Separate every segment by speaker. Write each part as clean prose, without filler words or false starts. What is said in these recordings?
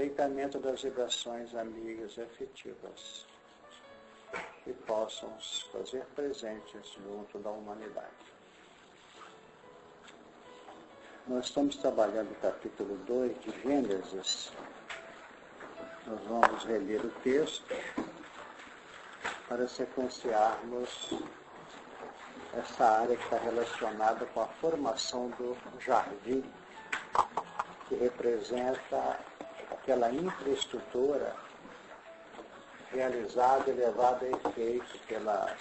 Speaker 1: aceitamento das vibrações amigas e afetivas que possam se fazer presentes junto da humanidade. Nós estamos trabalhando o capítulo 2 de Gênesis. Nós vamos reler o texto para sequenciarmos essa área que está relacionada com a formação do jardim, que representa aquela infraestrutura realizada e levada a efeito pelas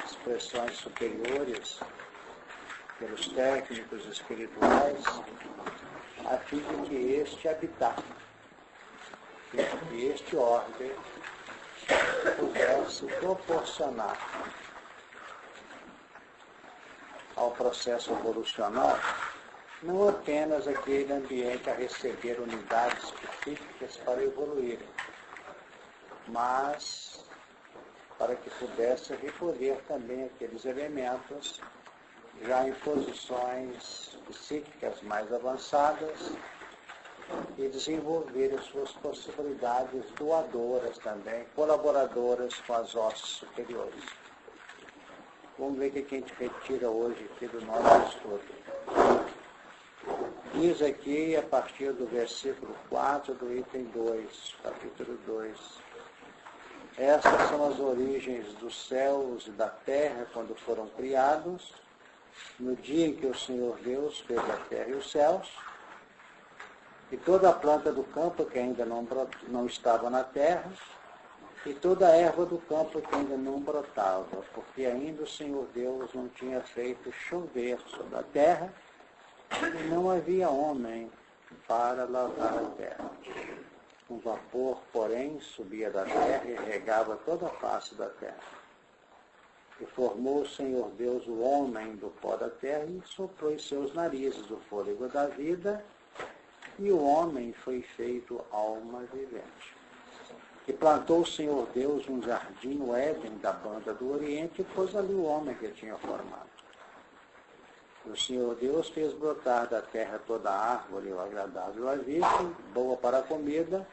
Speaker 1: expressões superiores, pelos técnicos espirituais, a fim de que este habitasse, que este ordem pudesse proporcionar ao processo evolucional não apenas aquele ambiente a receber unidades específicas para evoluírem, mas para que pudesse recolher também aqueles elementos já em posições psíquicas mais avançadas e desenvolver as suas possibilidades doadoras também, colaboradoras com as hostes superiores. Vamos ver o que a gente retira hoje aqui do nosso estudo. Diz aqui, a partir do versículo 4 do item 2, capítulo 2. Estas são as origens dos céus e da terra quando foram criados, no dia em que o Senhor Deus fez a terra e os céus, e toda a planta do campo que ainda não estava na terra, e toda a erva do campo que ainda não brotava, porque ainda o Senhor Deus não tinha feito chover sobre a terra, e não havia homem para lavar a terra. Um vapor, porém, subia da terra e regava toda a face da terra. E formou o Senhor Deus o homem do pó da terra e soprou em seus narizes o fôlego da vida, e o homem foi feito alma vivente. E plantou o Senhor Deus um jardim no Éden da banda do Oriente e pôs ali o homem que tinha formado. O Senhor Deus fez brotar da terra toda a árvore agradável à vista, boa para a comida,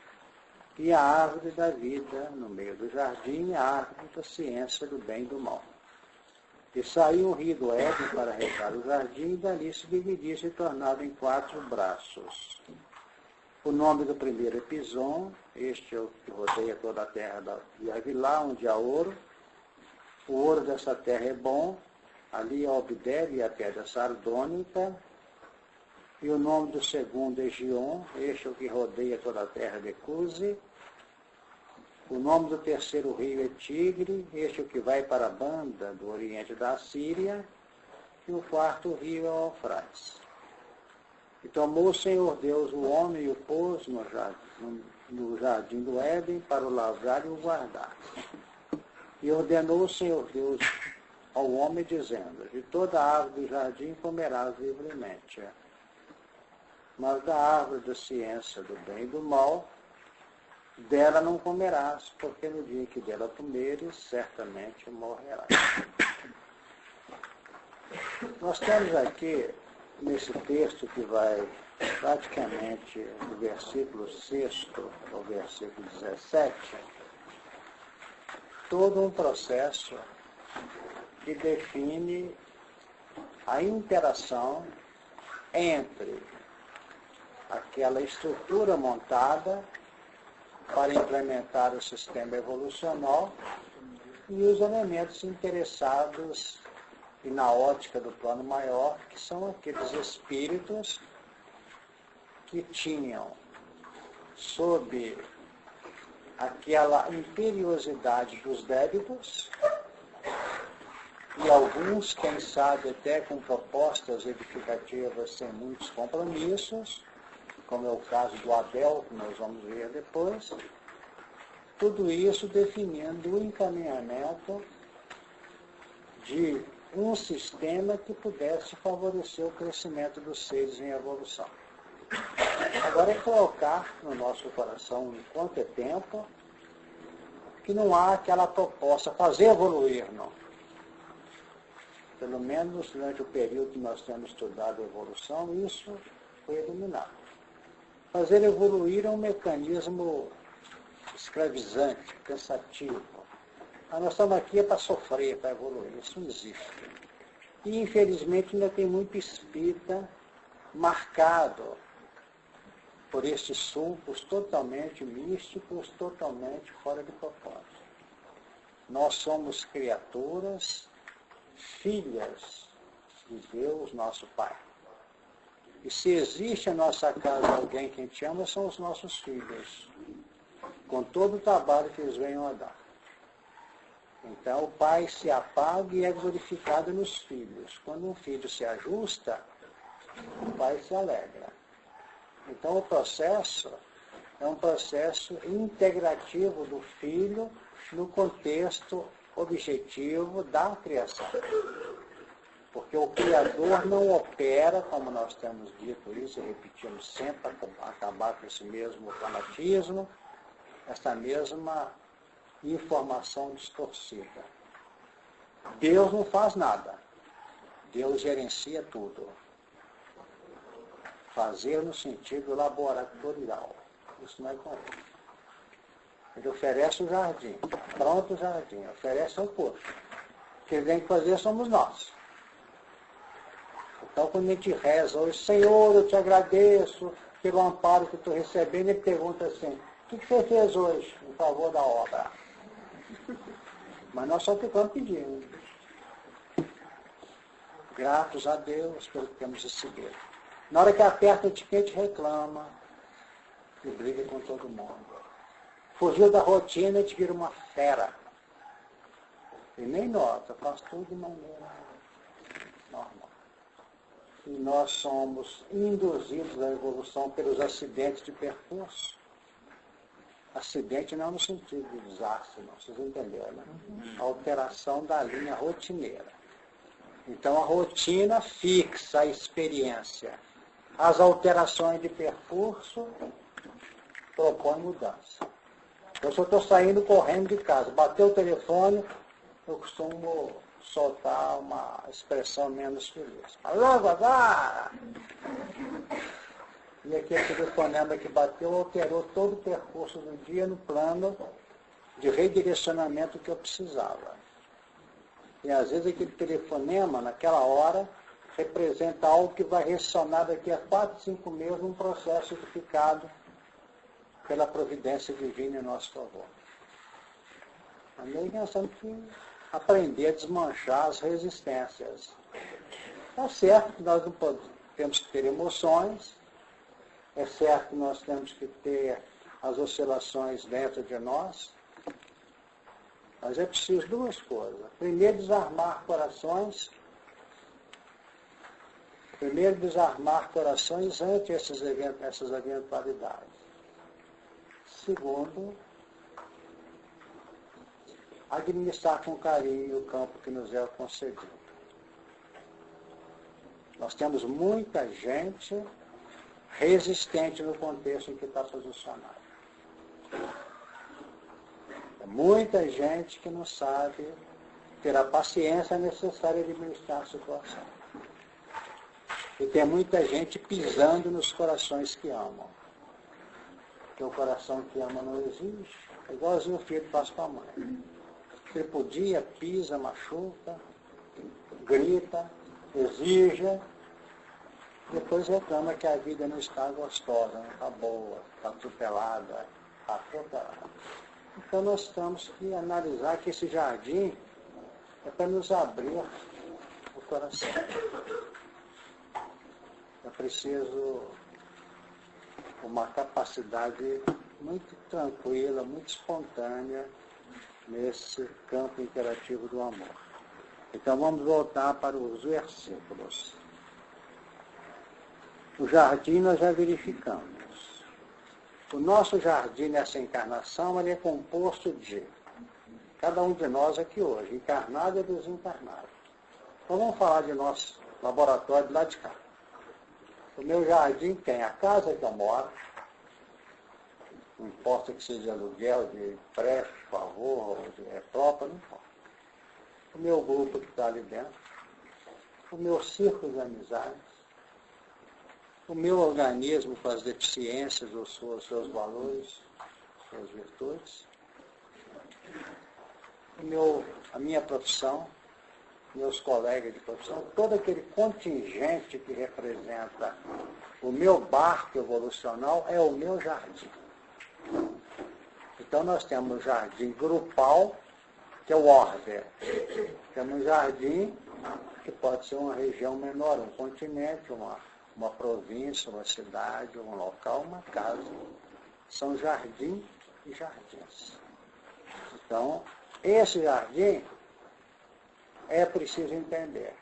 Speaker 1: e a árvore da vida no meio do jardim, a árvore da ciência do bem e do mal. E saiu o rio do Éden para regar o jardim, e dali se dividia, se tornava em 4 braços. O nome do primeiro é Pison, este é o que rodeia toda a terra de Avilá, onde há ouro. O ouro dessa terra é bom, ali é o obdélio e a pedra sardônica. E o nome do segundo é Gion, este é o que rodeia toda a terra de Cusi. O nome do terceiro rio é Tigre, este é o que vai para a banda do oriente da Síria. E o quarto rio é o Eufrates. E tomou o Senhor Deus o homem e o pôs no jardim do Éden para o lavrar e o guardar. E ordenou o Senhor Deus ao homem, dizendo: de toda a árvore do jardim comerás livremente, mas da árvore da ciência do bem e do mal, dela não comerás, porque no dia que dela comeres, certamente morrerás. Nós temos aqui, nesse texto que vai praticamente do versículo 6 ao versículo 17, todo um processo que define a interação entre aquela estrutura montada para implementar o sistema evolucional e os elementos interessados e na ótica do plano maior, que são aqueles espíritos que tinham, sob aquela imperiosidade dos débitos, e alguns, quem sabe, até com propostas edificativas sem muitos compromissos, como é o caso do Abel, que nós vamos ver depois, tudo isso definindo o encaminhamento de um sistema que pudesse favorecer o crescimento dos seres em evolução. Agora é colocar no nosso coração, enquanto é tempo, que não há aquela proposta, fazer evoluir, não. Pelo menos durante o período que nós temos estudado a evolução, isso foi eliminado. Fazer evoluir é um mecanismo escravizante, cansativo. Nós estamos aqui para sofrer, para evoluir. Isso não existe. E, infelizmente, ainda tem muito espírita marcado por estes sulcos totalmente místicos, totalmente fora de propósito. Nós somos criaturas, filhas de Deus, nosso Pai. E se existe em nossa casa alguém que a gente ama, são os nossos filhos, com todo o trabalho que eles venham a dar. Então, o pai se apaga e é glorificado nos filhos. Quando um filho se ajusta, o pai se alegra. Então, o processo é um processo integrativo do filho no contexto objetivo da criação. Porque o Criador não opera, como nós temos dito isso e repetimos sempre, para acabar com esse mesmo fanatismo, essa mesma informação distorcida. Deus não faz nada. Deus gerencia tudo. Fazer no sentido laboratorial. Isso não é correto. Ele oferece o jardim. Pronto o jardim. Oferece ao poço. O que ele tem que fazer somos nós. Então, quando a gente reza hoje, Senhor, eu te agradeço pelo amparo que estou recebendo, ele pergunta assim, o que você fez hoje em favor da obra? Mas nós só ficamos pedindo. Gratos a Deus pelo que temos recebido. Na hora que aperta a etiquete, reclama e briga com todo mundo. Fugiu da rotina, a gente vira uma fera. E nem nota, faz tudo de maneira normal. E nós somos induzidos à evolução pelos acidentes de percurso. Acidente não no sentido de desastre, não, vocês entenderam, né? A alteração da linha rotineira. Então, a rotina fixa a experiência. As alterações de percurso propõem mudança. Eu só estou saindo correndo de casa. Bateu o telefone, eu costumo soltar uma expressão menos feliz. Alô, Vavá! E aquele telefonema que bateu alterou todo o percurso do dia no plano de redirecionamento que eu precisava. E às vezes aquele telefonema, naquela hora, representa algo que vai ressonar daqui a 4, 5 meses num processo edificado pela providência divina em nosso favor. Também nós temos que aprender a desmanchar as resistências. É certo que nós não temos que ter emoções, é certo que nós temos que ter as oscilações dentro de nós, mas é preciso duas coisas. Primeiro, desarmar corações. Primeiro, desarmar corações ante essas eventualidades. Segundo, administrar com carinho o campo que nos é concedido. Nós temos muita gente resistente no contexto em que está posicionado. Muita gente que não sabe ter a paciência necessária de administrar a situação. E tem muita gente pisando nos corações que amam. Porque o coração que ama não existe. É igualzinho o filho faz com a mãe. Ele podia, pisa, machuca, grita, exige, depois reclama que a vida não está gostosa, não está boa, está atropelada, está atropelada. Então nós temos que analisar que esse jardim é para nos abrir o coração. É preciso uma capacidade muito tranquila, muito espontânea nesse campo interativo do amor. Então vamos voltar para os versículos. O jardim nós já verificamos. O nosso jardim nessa encarnação ele é composto de cada um de nós aqui hoje, encarnado e desencarnado. Então vamos falar de nosso laboratório de lá de cá. O meu jardim tem a casa que eu moro, não importa que seja de aluguel, de empréstimo, de favor, ou de própria, não importa. O meu grupo que está ali dentro, o meu círculo de amizades, o meu organismo com as deficiências, os seus valores, suas virtudes, a minha profissão, meus colegas de profissão, todo aquele contingente que representa o meu barco evolucional é o meu jardim. Então nós temos o jardim grupal, que é o order. Temos um jardim que pode ser uma região menor, um continente, uma província, uma cidade, um local, uma casa. São jardim e jardins. Então, esse jardim é preciso entender.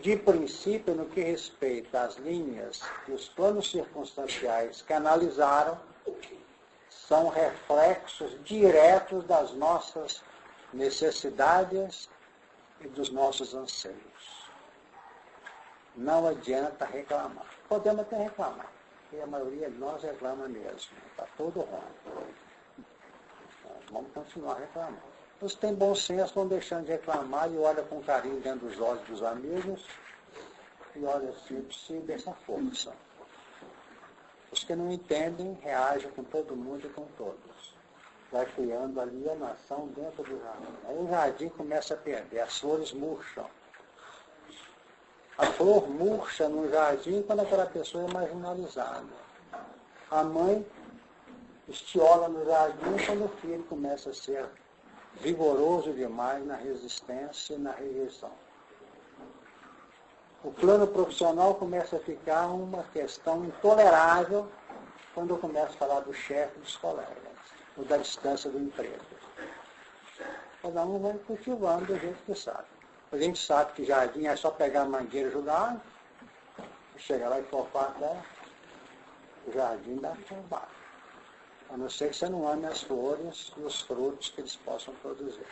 Speaker 1: De princípio, no que respeita às linhas que os planos circunstanciais canalizaram, são reflexos diretos das nossas necessidades e dos nossos anseios. Não adianta reclamar. Podemos até reclamar, porque a maioria de nós reclama mesmo. Está tudo ruim. Vamos continuar reclamando. Os que têm bom senso vão deixando de reclamar e olham com carinho dentro dos olhos dos amigos e olham assim, se dessa força. Os que não entendem reagem com todo mundo e com todos. Vai criando alienação dentro do jardim. Aí o jardim começa a perder, as flores murcham. A flor murcha no jardim quando aquela pessoa é marginalizada. A mãe estiola no jardim quando o filho começa a ser vigoroso demais na resistência e na rejeição. O plano profissional começa a ficar uma questão intolerável quando eu começo a falar do chefe dos colegas, ou da distância do emprego. Cada um vai cultivando do jeito que sabe. A gente sabe que jardim é só pegar a mangueira e jogar, chegar lá e fofar até o jardim dá trabalho. A não ser que você não ame as flores e os frutos que eles possam produzir.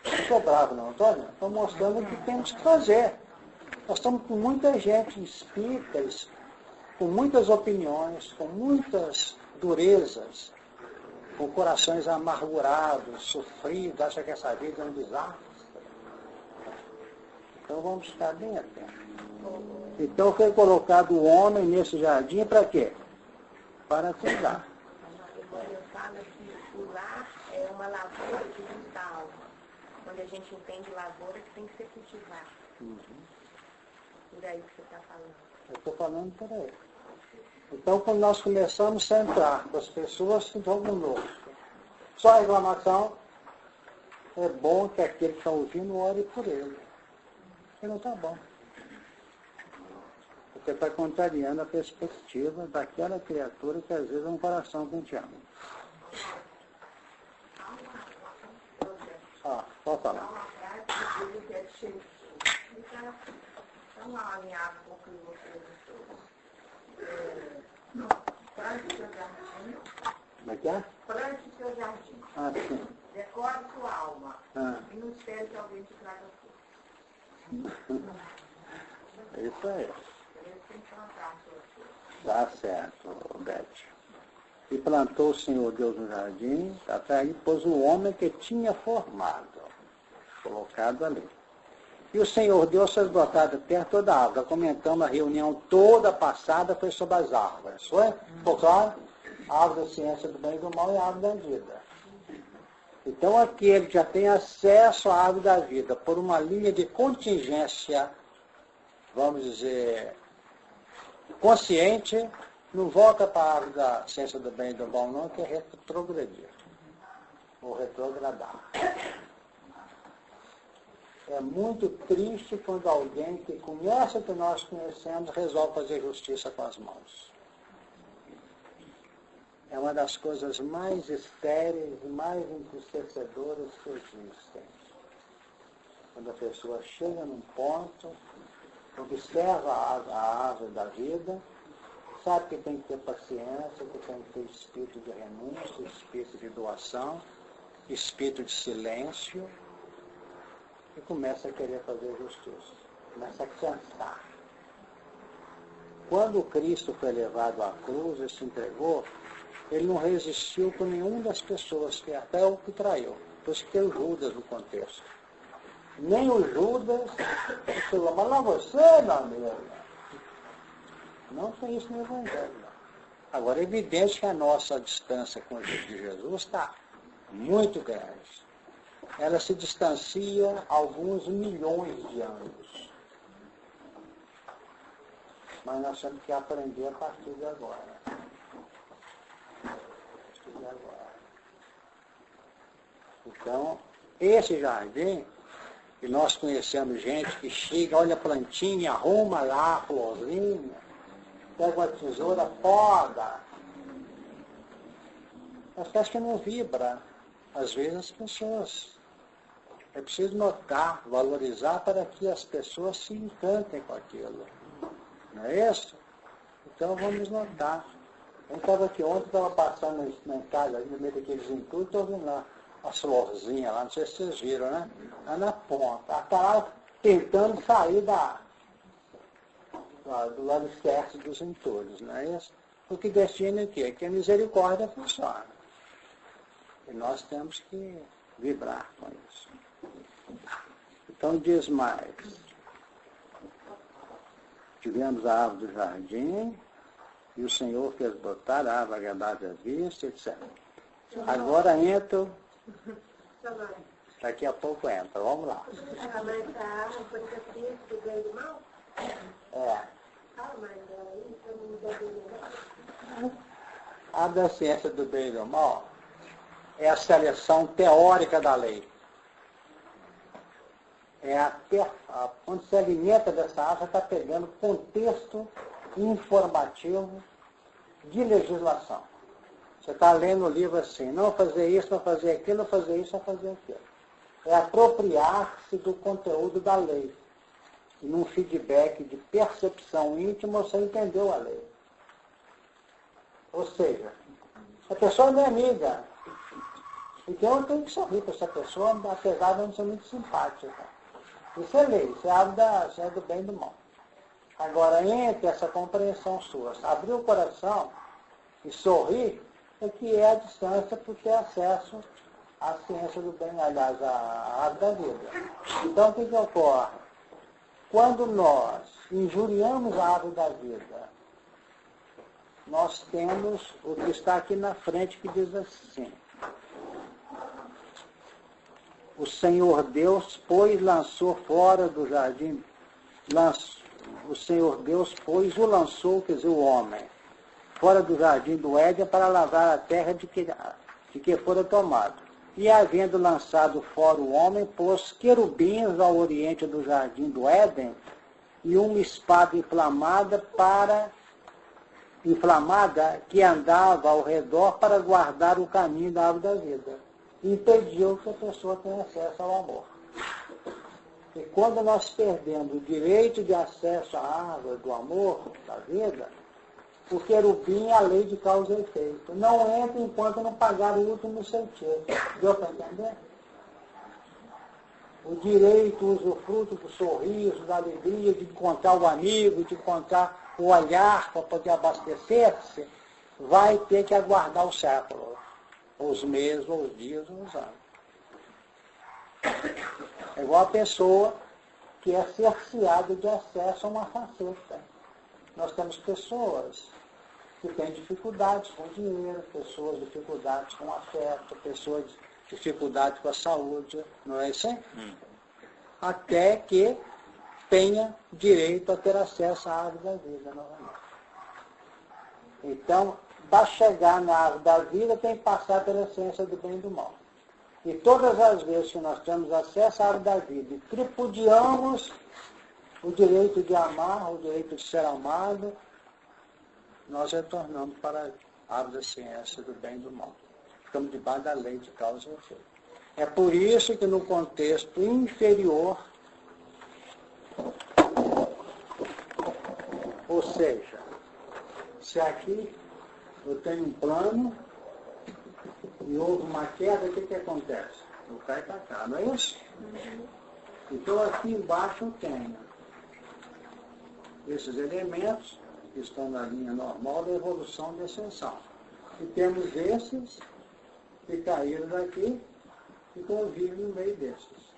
Speaker 1: Não estou bravo não, Antônio. Estou mostrando o que temos que fazer. Nós estamos com muita gente espíritas, com muitas opiniões, com muitas durezas, com corações amargurados, sofridos, acham que essa vida é um desastre. Então vamos ficar bem atentos. Então foi colocado o homem nesse jardim para quê? Para cuidar.
Speaker 2: Eu falo que o lar é uma lavoura que vem da alma. Quando a gente entende lavoura, que tem que ser cultivada. Por aí que você está falando.
Speaker 1: Eu estou falando por aí. Então, quando nós começamos a entrar com as pessoas que estão conosco, só a reclamação, é bom que aquele que está ouvindo ore por ele. Porque não está bom. Porque está contrariando a perspectiva daquela criatura que às vezes é um coração que a gente ama. Pode falar.
Speaker 2: Estão alinhados com o que você disse. Plante seu jardim.
Speaker 1: Como é que é?
Speaker 2: Plante seu jardim.
Speaker 1: Sim.
Speaker 2: Decore sua alma. E não espere que alguém te traga força.
Speaker 1: É isso aí.
Speaker 2: Tem que plantar suas coisas.
Speaker 1: Tá certo, Beth. E plantou o Senhor Deus no jardim, até aí pôs o homem que tinha formado, colocado ali. E o Senhor Deus fez brotar da terra toda a árvore. Comentamos a reunião toda passada, foi sobre as árvores. Foi? Ficou claro? A árvore da ciência do bem e do mal e a árvore da vida. Então aquele que já tem acesso à árvore da vida por uma linha de contingência, vamos dizer, consciente, não volta para a árvore da ciência do bem e do mal não, que é retrogredir. Ou retrogradar. É muito triste quando alguém que conhece o que nós conhecemos resolve fazer justiça com as mãos. É uma das coisas mais estéreis e mais entristecedoras que existem. Quando a pessoa chega num ponto, observa a árvore da vida, sabe que tem que ter paciência, que tem que ter espírito de renúncia, espírito de doação, espírito de silêncio, e começa a querer fazer justiça, começa a cansar. Quando Cristo foi levado à cruz e se entregou, ele não resistiu com nenhuma das pessoas, que até o que traiu. Por isso que tem o Judas no contexto. Nem o Judas falou, mas lá você, meu amigo. Não tem isso no Evangelho. Não. Agora, é evidente que a nossa distância com de Jesus está muito grande. Ela se distancia alguns milhões de anos. Mas nós temos que aprender a partir de agora. Então, esse jardim, e nós conhecemos gente que chega, olha a plantinha, arruma lá a florzinha, pega uma tesoura, poda. Mas parece que não vibra. Às vezes as pessoas. É preciso notar, valorizar para que as pessoas se encantem com aquilo. Não é isso? Então vamos notar. Eu estava aqui ontem, estava passando na casa, no meio daqueles entulhos, estou vendo lá as florzinhas lá, não sei se vocês viram, né? Lá na ponta. Ela está lá tentando sair do lado certo dos entulhos, não é isso? O que destina é que a misericórdia funciona. E nós temos que vibrar com isso. Então diz mais. Tivemos a árvore do jardim, e o Senhor fez brotar a árvore agradável à vista, etc. Agora entra. Daqui a pouco entra, vamos lá.
Speaker 2: Mas a árvore foi ciência do bem e do mal?
Speaker 1: É.
Speaker 2: Mas aí eu não me deu.
Speaker 1: A da ciência do bem e do mal é a seleção teórica da lei. Quando se alimenta dessa árvore, está pegando contexto informativo de legislação. Você está lendo o livro assim, não fazer isso, não fazer aquilo, não fazer isso, não fazer aquilo. É apropriar-se do conteúdo da lei. E num feedback de percepção íntima, você entendeu a lei. Ou seja, a pessoa não é amiga. Então eu tenho que sorrir para essa pessoa, apesar de não ser muito simpática. Isso é lei, isso é do bem e do mal. Agora, entre essa compreensão sua, abrir o coração e sorrir, é que é a distância para ter acesso à ciência do bem, aliás, à árvore da vida. Então, o que ocorre? Quando nós injuriamos a árvore da vida, nós temos o que está aqui na frente que diz assim: o Senhor Deus, pois, lançou fora do jardim, o Senhor Deus, pois, o lançou, quer dizer, o homem, fora do jardim do Éden para lavrar a terra de que fora tomado. E havendo lançado fora o homem, pôs querubins ao oriente do jardim do Éden e uma espada inflamada que andava ao redor para guardar o caminho da árvore da vida. Impediu que a pessoa tenha acesso ao amor. E quando nós perdemos o direito de acesso à árvore do amor, da vida, o querubim é a lei de causa e efeito. Não entra enquanto não pagar o último centavo. Deu para entender? O direito, o usufruto do sorriso, da alegria, de encontrar o amigo, de encontrar o olhar para poder abastecer-se, vai ter que aguardar o século, os meses, os dias, os anos. É igual a pessoa que é cerceada de acesso a uma faceta. Nós temos pessoas que têm dificuldades com dinheiro, pessoas dificuldades com afeto, pessoas dificuldades com a saúde, não é assim? Até que tenha direito a ter acesso à árvore da vida novamente. Então, para chegar na árvore da vida, tem que passar pela ciência do bem e do mal. E todas as vezes que nós temos acesso à árvore da vida e tripudiamos o direito de amar, o direito de ser amado, nós retornamos para a árvore da ciência do bem e do mal. Ficamos debaixo da lei de causa e efeito. É por isso que no contexto inferior, ou seja, se aqui eu tenho um plano e houve uma queda, o que acontece? Eu caio para cá, não é isso? Então aqui embaixo eu tenho esses elementos que estão na linha normal da evolução da ascensão. E temos esses que caíram daqui e convivem no meio desses.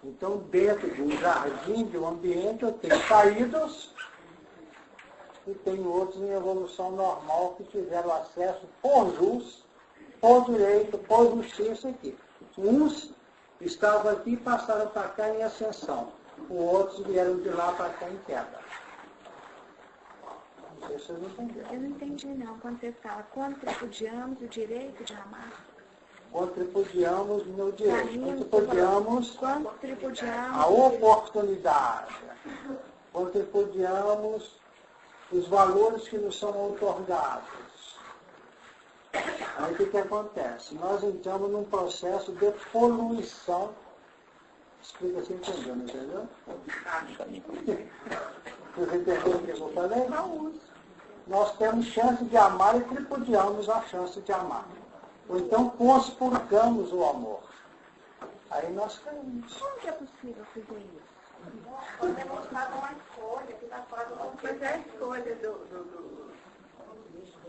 Speaker 1: Então, dentro de um jardim, de um ambiente, eu tenho caídos e tenho outros em evolução normal que tiveram acesso por jus, por direito, por justiça aqui. Uns estavam aqui e passaram para cá em ascensão. Os outros vieram de lá para cá em queda. Não sei se vocês entenderam.
Speaker 2: Eu não entendi não. Quando você fala, quando tripudiamos o direito de amar.
Speaker 1: Quando tripudiamos no direito. Quando tripudiamos a
Speaker 2: o
Speaker 1: oportunidade. Quando tripudiamos os valores que nos são outorgados. Aí o que acontece? Nós entramos num processo de poluição. Explica se entendeu, não entendeu? Vocês entenderam o que eu falei?
Speaker 2: Não.
Speaker 1: Nós temos chance de amar e tripudiamos a chance de amar. Ou então conspurcamos o amor. Aí nós caímos.
Speaker 2: Como que é possível fazer isso? Quando demonstrado uma escolha que está fora do controle. Mas é a escolha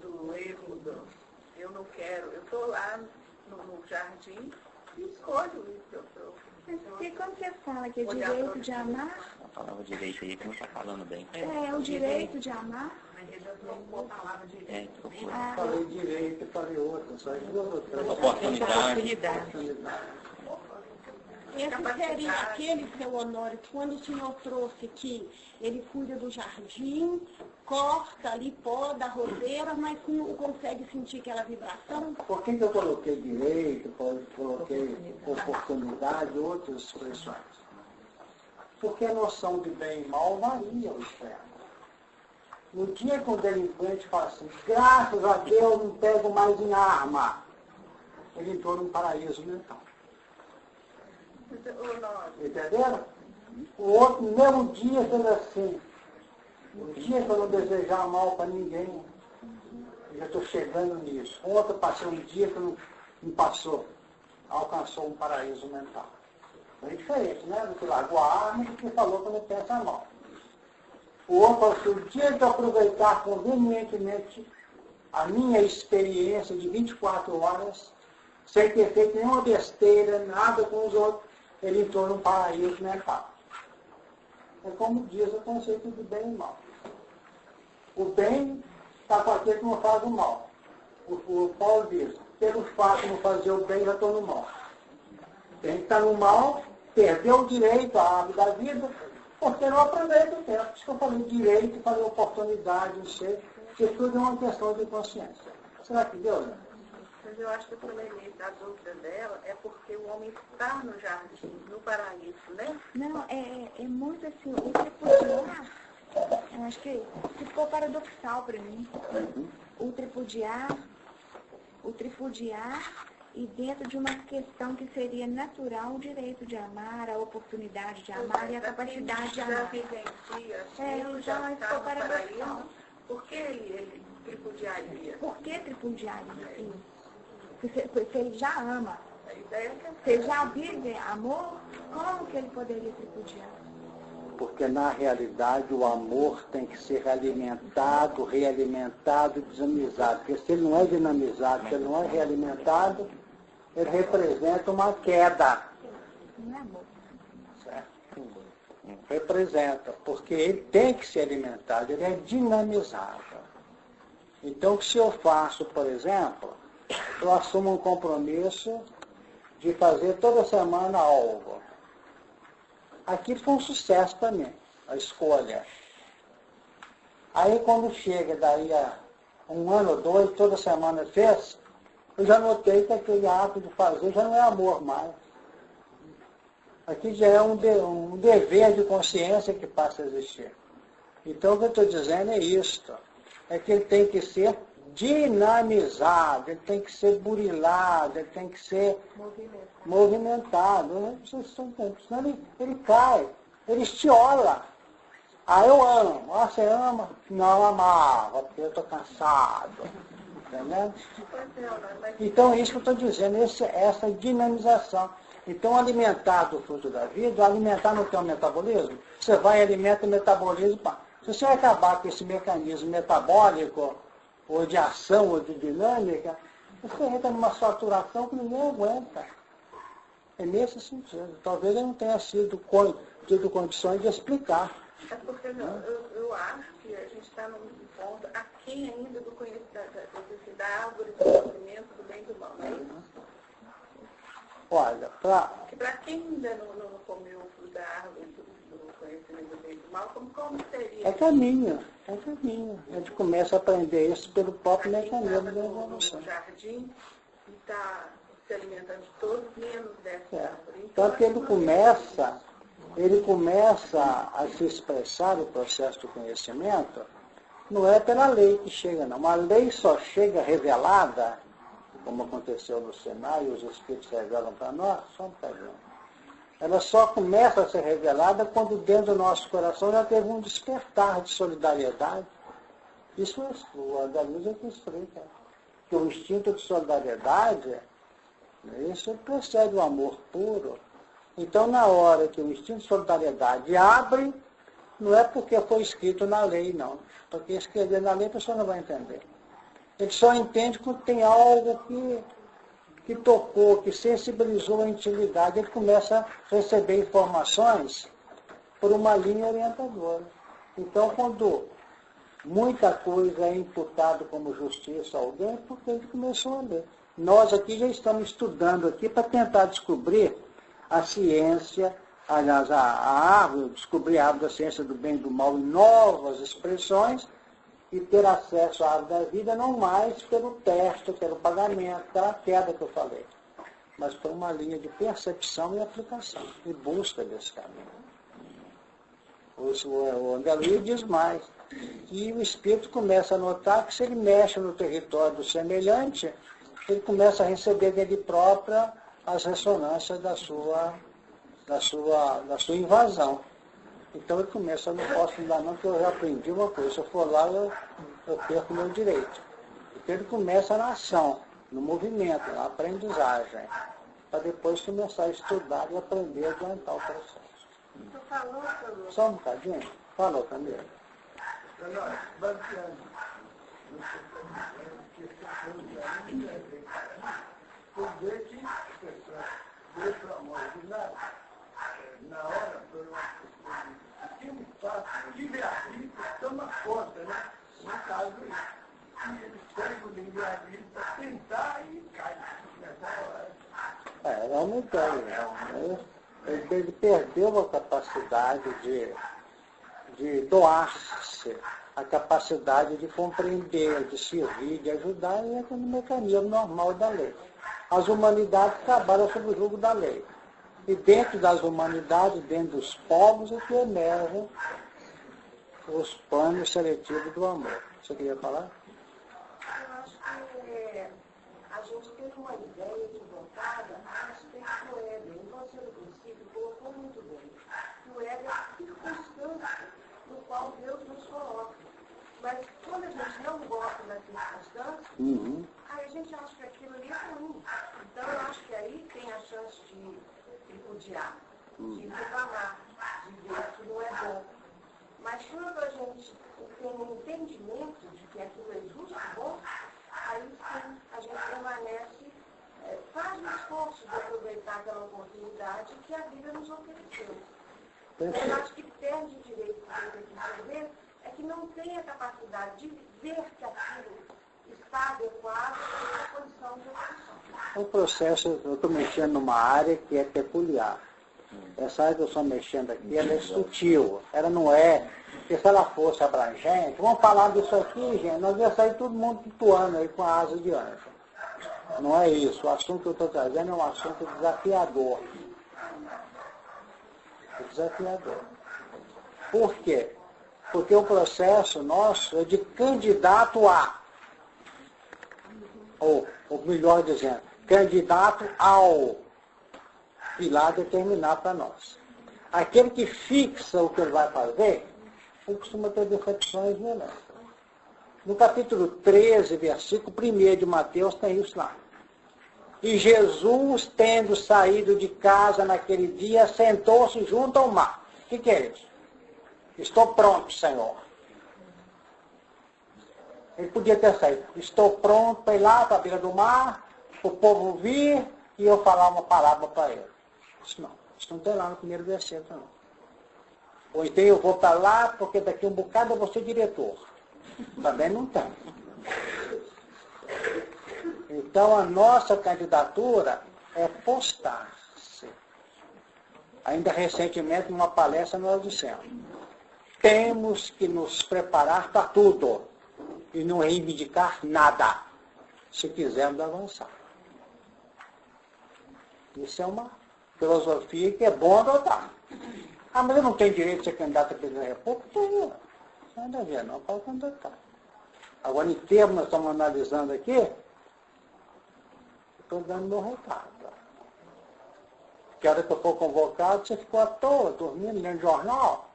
Speaker 2: do erro, eu não quero. Eu estou lá no jardim e escolho isso. E quando você fala que é direito de amar...
Speaker 3: A palavra direito aí que não está falando bem.
Speaker 2: É o direito de amar.
Speaker 1: Falei direito, falei outra, só as duas ou três.
Speaker 3: Oportunidade.
Speaker 4: Esse seria aquele, seu Honório, que quando o senhor trouxe aqui, ele cuida do jardim, corta ali, poda a roseira, mas não consegue sentir aquela vibração?
Speaker 1: Por que eu coloquei direito, coloquei oportunidade e outras expressões? Porque a noção de bem e mal varia ao extremo. No dia que o delinquente fala assim, graças a Deus não pego mais em arma, ele entrou num paraíso mental. Entenderam? O outro, no mesmo dia, fez assim. O dia que eu não desejar mal para ninguém, eu já estou chegando nisso. Outro passou um dia que não passou, alcançou um paraíso mental. É diferente, né? Do que largou a arma e do que falou que não pensa mal. O outro, se o dia que eu aproveitar convenientemente a minha experiência de 24 horas, sem ter feito nenhuma besteira, nada com os outros, ele entrou num paraíso mental. É como diz o conceito de bem e mal. O bem está com aquele que não faz o mal. O Paulo diz, pelo fato de não fazer o bem, já estou no mal. Quem está no mal, perdeu o direito à árvore da vida, porque não aproveita o tempo. Por isso que eu falei direito, falei oportunidade, não sei, porque tudo é uma questão de consciência. Será que deu, né?
Speaker 2: Mas eu acho que o problema da dúvida dela é porque o homem está no jardim, no paraíso, né? Não, é muito assim, o tripudiar, eu acho que ficou paradoxal para mim. O tripudiar e dentro de uma questão que seria natural o direito de amar, a oportunidade de amar e a capacidade de amar. Já ficou paradoxal. Por que ele tripudiaria? Por que tripudiaria? Se ele já ama, se ele já vive amor, como que ele poderia tripudiar?
Speaker 1: Porque na realidade o amor tem que ser alimentado, realimentado e dinamizado. Porque se ele não é dinamizado, se ele não é realimentado, ele representa uma queda.
Speaker 2: Não é amor.
Speaker 1: Certo? Representa, porque ele tem que ser alimentado, ele é dinamizado. Então, se eu faço, por exemplo, eu assumo um compromisso de fazer toda semana algo. Aqui foi um sucesso para mim, a escolha. Aí quando chega daí a um ano ou dois, toda semana fez, eu já notei que aquele ato de fazer já não é amor mais. Aqui já é um dever de consciência que passa a existir. Então o que eu estou dizendo é isto. É que ele tem que ser dinamizado, ele tem que ser burilado, ele tem que ser movimentado. Né? Senão ele cai, ele estiola. Ah, eu amo. Ah, você ama? Não amava, porque eu estou cansado. Entendeu? Então é isso que eu estou dizendo, essa dinamização. Então alimentar do fruto da vida, alimentar no teu metabolismo, você vai alimentar o metabolismo. Se você acabar com esse mecanismo metabólico, ou de ação, ou de dinâmica, você entra numa saturação que ninguém aguenta. É nesse sentido. Talvez ele não tenha tido condições de explicar.
Speaker 2: É porque eu acho que a gente está num ponto aquém ainda do conhecimento da árvore do conhecimento do bem e do mal, não é isso?
Speaker 1: Olha,
Speaker 2: para quem ainda não comeu o fruto da árvore do conhecimento do bem e do mal, como seria?
Speaker 1: É caminho. A gente começa a aprender isso pelo próprio mecanismo da evolução.
Speaker 2: No jardim e está se alimentando de todos, menos dessa árvore.
Speaker 1: Tanto que ele começa a se expressar no processo do conhecimento, não é pela lei que chega, não. Uma lei só chega revelada, como aconteceu no Sinai, e os Espíritos revelam para nós, só um bocadinho. Ela só começa a ser revelada quando dentro do nosso coração já teve um despertar de solidariedade. Isso é o Andaluz que explica. Que o instinto de solidariedade, isso precede o amor puro. Então, na hora que o instinto de solidariedade abre, não é porque foi escrito na lei, não. Porque escrever na lei a pessoa não vai entender. Ele só entende quando tem algo que tocou, que sensibilizou a intimidade. Ele começa a receber informações por uma linha orientadora. Então, quando muita coisa é imputada como justiça a alguém, porque ele começou a ler. Nós aqui já estamos estudando aqui para tentar descobrir a ciência, aliás, a árvore, descobrir a árvore da ciência do bem e do mal em novas expressões e ter acesso à árvore da vida não mais pelo teste, pelo pagamento, pela queda que eu falei, mas por uma linha de percepção e aplicação e busca desse caminho. O André Luiz diz mais, que o espírito começa a notar que se ele mexe no território do semelhante, ele começa a receber dele própria as ressonâncias da sua invasão. Então ele começa, eu não posso mudar não, porque eu já aprendi uma coisa, se eu for lá eu perco o meu direito. Então ele começa na ação, no movimento, na aprendizagem, para depois começar a estudar e aprender a adiantar o processo.
Speaker 2: Você falou, Carlos?
Speaker 1: Só um bocadinho? Falou, Camila.
Speaker 5: Por ver que as pessoas deixam a mão de nada, na hora, o que me faz, o livre-arbítrio toma conta, né? No caso, e eles pegam o livre-arbítrio para tentar e cai nessa hora.
Speaker 1: É uma ideia, né? Ele perdeu a capacidade de doar-se, a capacidade de compreender, de servir, de ajudar, e entra no mecanismo normal da lei. As humanidades trabalham sob o jugo da lei. E dentro das humanidades, dentro dos povos, é que emergem os planos seletivos do amor. Você queria falar?
Speaker 4: Eu acho que a gente teve uma ideia equivocada a respeito do ego. Então, você no princípio colocou muito bem. Que o ego é a circunstância no qual Deus nos coloca. Mas quando a gente não gosta da circunstância, aí a gente acha que aquilo ali é ruim. Então eu acho que aí tem a chance de repudiar, de reclamar, de ver que não é bom. Mas quando a gente tem um entendimento de que aquilo é justo e bom, aí sim a gente permanece, faz o esforço de aproveitar aquela oportunidade que a vida nos ofereceu. Eu acho que perde o direito de ver é que não tem a capacidade de ver que aquilo está adequado à condição de evolução.
Speaker 1: O processo, eu estou mexendo numa área que é peculiar. Essa área que eu estou mexendo aqui, ela é sutil. Ela não é, porque se ela fosse abrangente, vamos falar disso aqui, gente, nós ia sair todo mundo flutuando aí com a asa de anjo. Não é isso. O assunto que eu estou trazendo é um assunto desafiador. Desafiador. Por quê? Porque o processo nosso é de candidato a, ou melhor dizendo, candidato ao pilar determinado para nós. Aquele que fixa o que ele vai fazer, ele costuma ter decepções violentas. No capítulo 13, versículo 1 de Mateus, tem isso lá. E Jesus, tendo saído de casa naquele dia, sentou-se junto ao mar. O que é isso? Estou pronto, Senhor. Ele podia ter saído. Estou pronto para ir lá para a beira do mar, o povo vir e eu falar uma palavra para ele. Isso não tem lá no primeiro versículo, não. Ou então eu vou para lá porque daqui um bocado eu vou ser diretor. Também não tem. Então a nossa candidatura é postar-se. Ainda recentemente, numa palestra, nós dissemos: temos que nos preparar para tudo e não reivindicar nada, se quisermos avançar. Isso é uma filosofia que é bom adotar. Ah, mas eu não tenho direito de ser candidato a presidente da República? Tenho. Nada a ver, não, pode candidatar. Agora, em termos, nós estamos analisando aqui, estou dando meu recado. Que a hora que eu for convocado, você ficou à toa, dormindo, lendo jornal.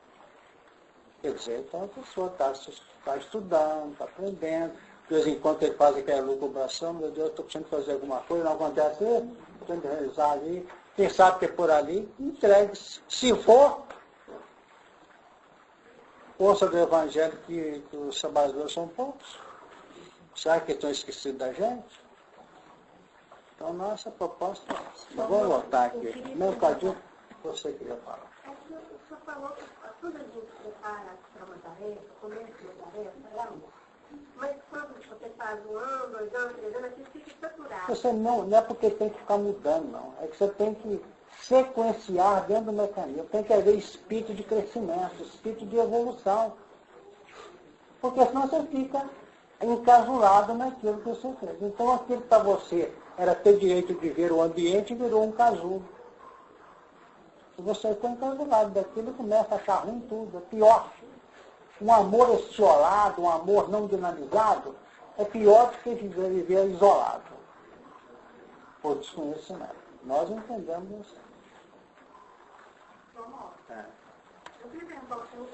Speaker 1: Quer dizer, então a pessoa está estudando, está aprendendo. De vez em quando ele faz aquela lucubração: meu Deus, estou precisando fazer alguma coisa, não acontece, estou tendo que realizar ali. Quem sabe que é por ali, entregue-se. Se for, força do Evangelho que os trabalhadores são poucos. Será que estão esquecidos da gente? Então, nossa proposta é essa. Mas vamos voltar aqui. Meu cadinho, você queria falar.
Speaker 4: É que o senhor falou que quando a gente prepara para uma tarefa, começa uma tarefa, é amor. Mas quando você faz 1 ano, 2 anos, 3 anos, aquilo fica saturado.
Speaker 1: Você não é porque tem que ficar mudando, não. É que você tem que sequenciar dentro do mecanismo. Tem que haver espírito de crescimento, espírito de evolução. Porque senão você fica encasulado naquilo que você fez. Então aquilo para você era ter direito de ver o ambiente, virou um casulo. Se você ficou encasulado daquilo, começa a achar ruim tudo. É pior. Um amor estiolado, um amor não dinamizado, é pior do que viver isolado. Por desconhecimento. Nós entendemos isso. É.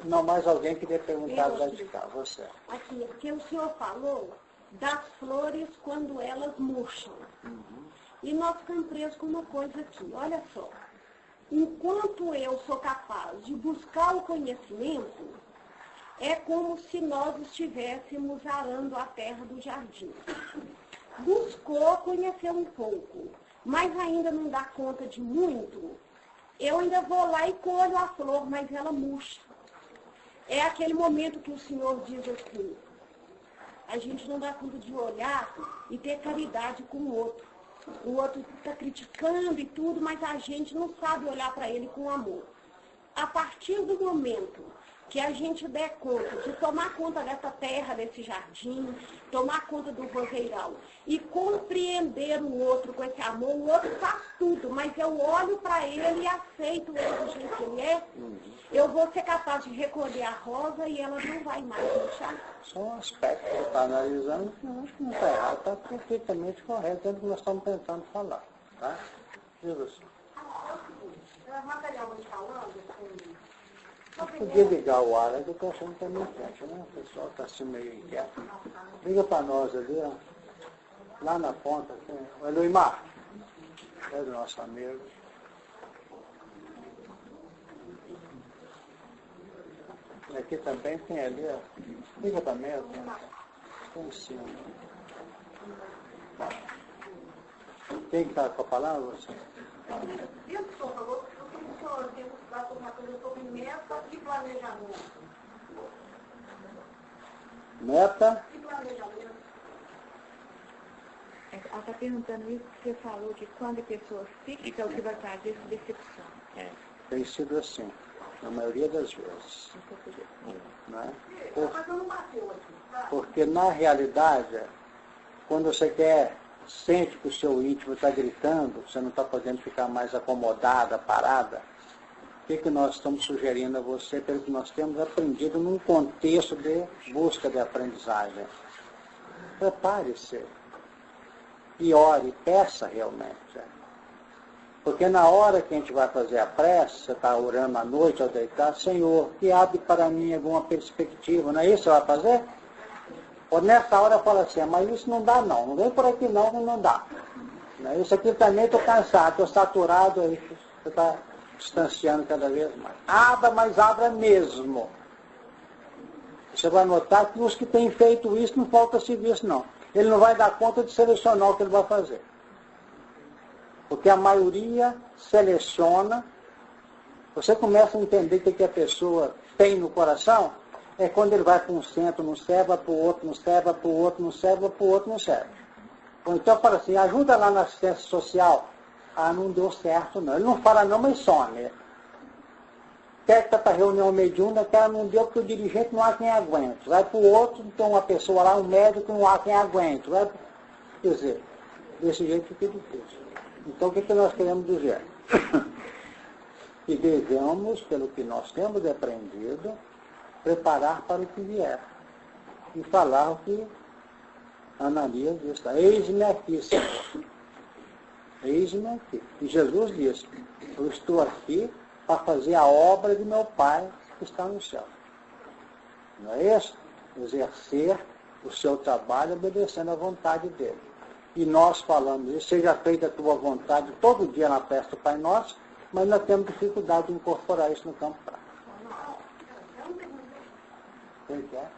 Speaker 1: Não, mais alguém queria perguntar lá de cá, você.
Speaker 2: Aqui, porque o senhor falou das flores quando elas murcham. E nós ficamos presos com uma coisa aqui, olha só. Enquanto eu sou capaz de buscar o conhecimento, é como se nós estivéssemos arando a terra do jardim. Buscou conhecer um pouco, mas ainda não dá conta de muito. Eu ainda vou lá e colho a flor, mas ela murcha. É aquele momento que o Senhor diz assim: a gente não dá conta de olhar e ter caridade com o outro. O outro está criticando e tudo, mas a gente não sabe olhar para ele com amor. A partir do momento que a gente der conta de tomar conta dessa terra, desse jardim, tomar conta do roseiral e compreender o outro com esse amor, o outro faz tudo, mas eu olho para ele e aceito ele do jeito que ele é, eu vou ser capaz de recolher a rosa e ela não vai mais deixar.
Speaker 1: São aspectos que está analisando que eu acho que não está errado, está perfeitamente correto dentro do que nós estamos tentando falar. Tá? Jesus.
Speaker 4: O material vai falando,
Speaker 1: Podia ligar o ar, eu estou achando que está meio quente, né? O pessoal está assim meio inquieto. Liga para nós ali, ó. Lá na ponta. O Eloimar. É do nosso amigo. E aqui também tem ali, ó. Liga para mim, tem em cima. Quem está com a palavra? Você?
Speaker 4: E o senhor falou que o senhor tem que estudar uma coisa sobre meta e planejamento.
Speaker 1: Meta?
Speaker 4: E planejamento.
Speaker 2: Ela está perguntando isso porque você falou que quando a pessoa fixa, o que vai trazer essa decepção.
Speaker 1: Tem sido assim, na maioria das vezes. Não é?
Speaker 4: Mas eu não bateu aqui, tá?
Speaker 1: Porque na realidade, quando você sente que o seu íntimo está gritando, você não está podendo ficar mais acomodada, parada, o que nós estamos sugerindo a você, pelo que nós temos aprendido num contexto de busca de aprendizagem? Prepare-se e ore, peça realmente. Porque na hora que a gente vai fazer a prece, você está orando à noite ao deitar, Senhor, que abre para mim alguma perspectiva, não é isso que você vai fazer? Ou nessa hora fala assim, mas isso não dá não vem por aqui não dá. Isso aqui também estou cansado, estou saturado, aí você está distanciando cada vez mais. Abra, mas abra mesmo. Você vai notar que os que têm feito isso não falta serviço não. Ele não vai dar conta de selecionar o que ele vai fazer. Porque Porque a maioria seleciona. Você começa a entender o que a pessoa tem no coração, é quando ele vai para um centro, não serve, para o outro, não serve, para o outro, não serve, para o outro, não serve. Ou então fala assim, ajuda lá na assistência social. Ah, não deu certo não. Ele não fala não, mas some. Quer que está para reunião mediúnica, aquela não deu porque o dirigente não há quem aguente. Vai para o outro, tem uma pessoa lá, um médico, não há quem aguente. Quer dizer, desse jeito fica difícil. Então o que nós queremos dizer? Que devemos, pelo que nós temos aprendido, preparar para o que vier. E falar o que Ananias disse. Eis-me aqui, Senhor. Eis-me aqui. E Jesus disse, eu estou aqui para fazer a obra de meu Pai que está no céu. Não é isso? Exercer o seu trabalho obedecendo à vontade dele. E nós falamos isso, seja feita a tua vontade todo dia na festa do Pai Nosso, mas nós temos dificuldade de incorporar isso no campo prático. Quem quer?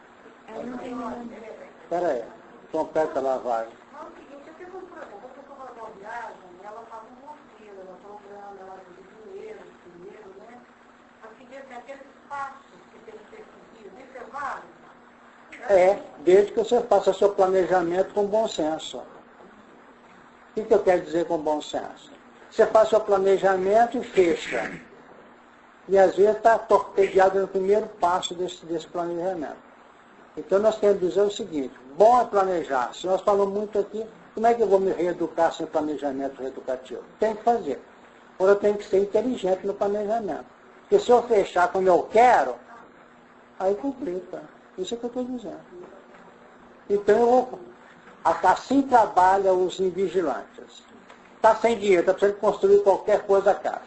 Speaker 1: Espera aí, completa lá, vai.
Speaker 4: Não, é o seguinte, eu tenho um problema. Eu estou falando uma viagem, ela estava em mochila, ela procurando, ela de dinheiro, né? Assim, aqueles passos que tem que ser seguido, isso é válido?
Speaker 1: Desde que você faça seu planejamento com bom senso. O que eu quero dizer com bom senso? Você faz seu planejamento e fecha. E às vezes está torpedeado no primeiro passo desse planejamento. Então nós queremos dizer o seguinte, bom é planejar. Se nós falamos muito aqui, como é que eu vou me reeducar sem planejamento reeducativo? Tem que fazer. Ou eu tenho que ser inteligente no planejamento. Porque se eu fechar como eu quero, aí complica. Isso é o que eu estou dizendo. Então, assim trabalham os invigilantes. Está sem dinheiro, está precisando construir qualquer coisa a casa.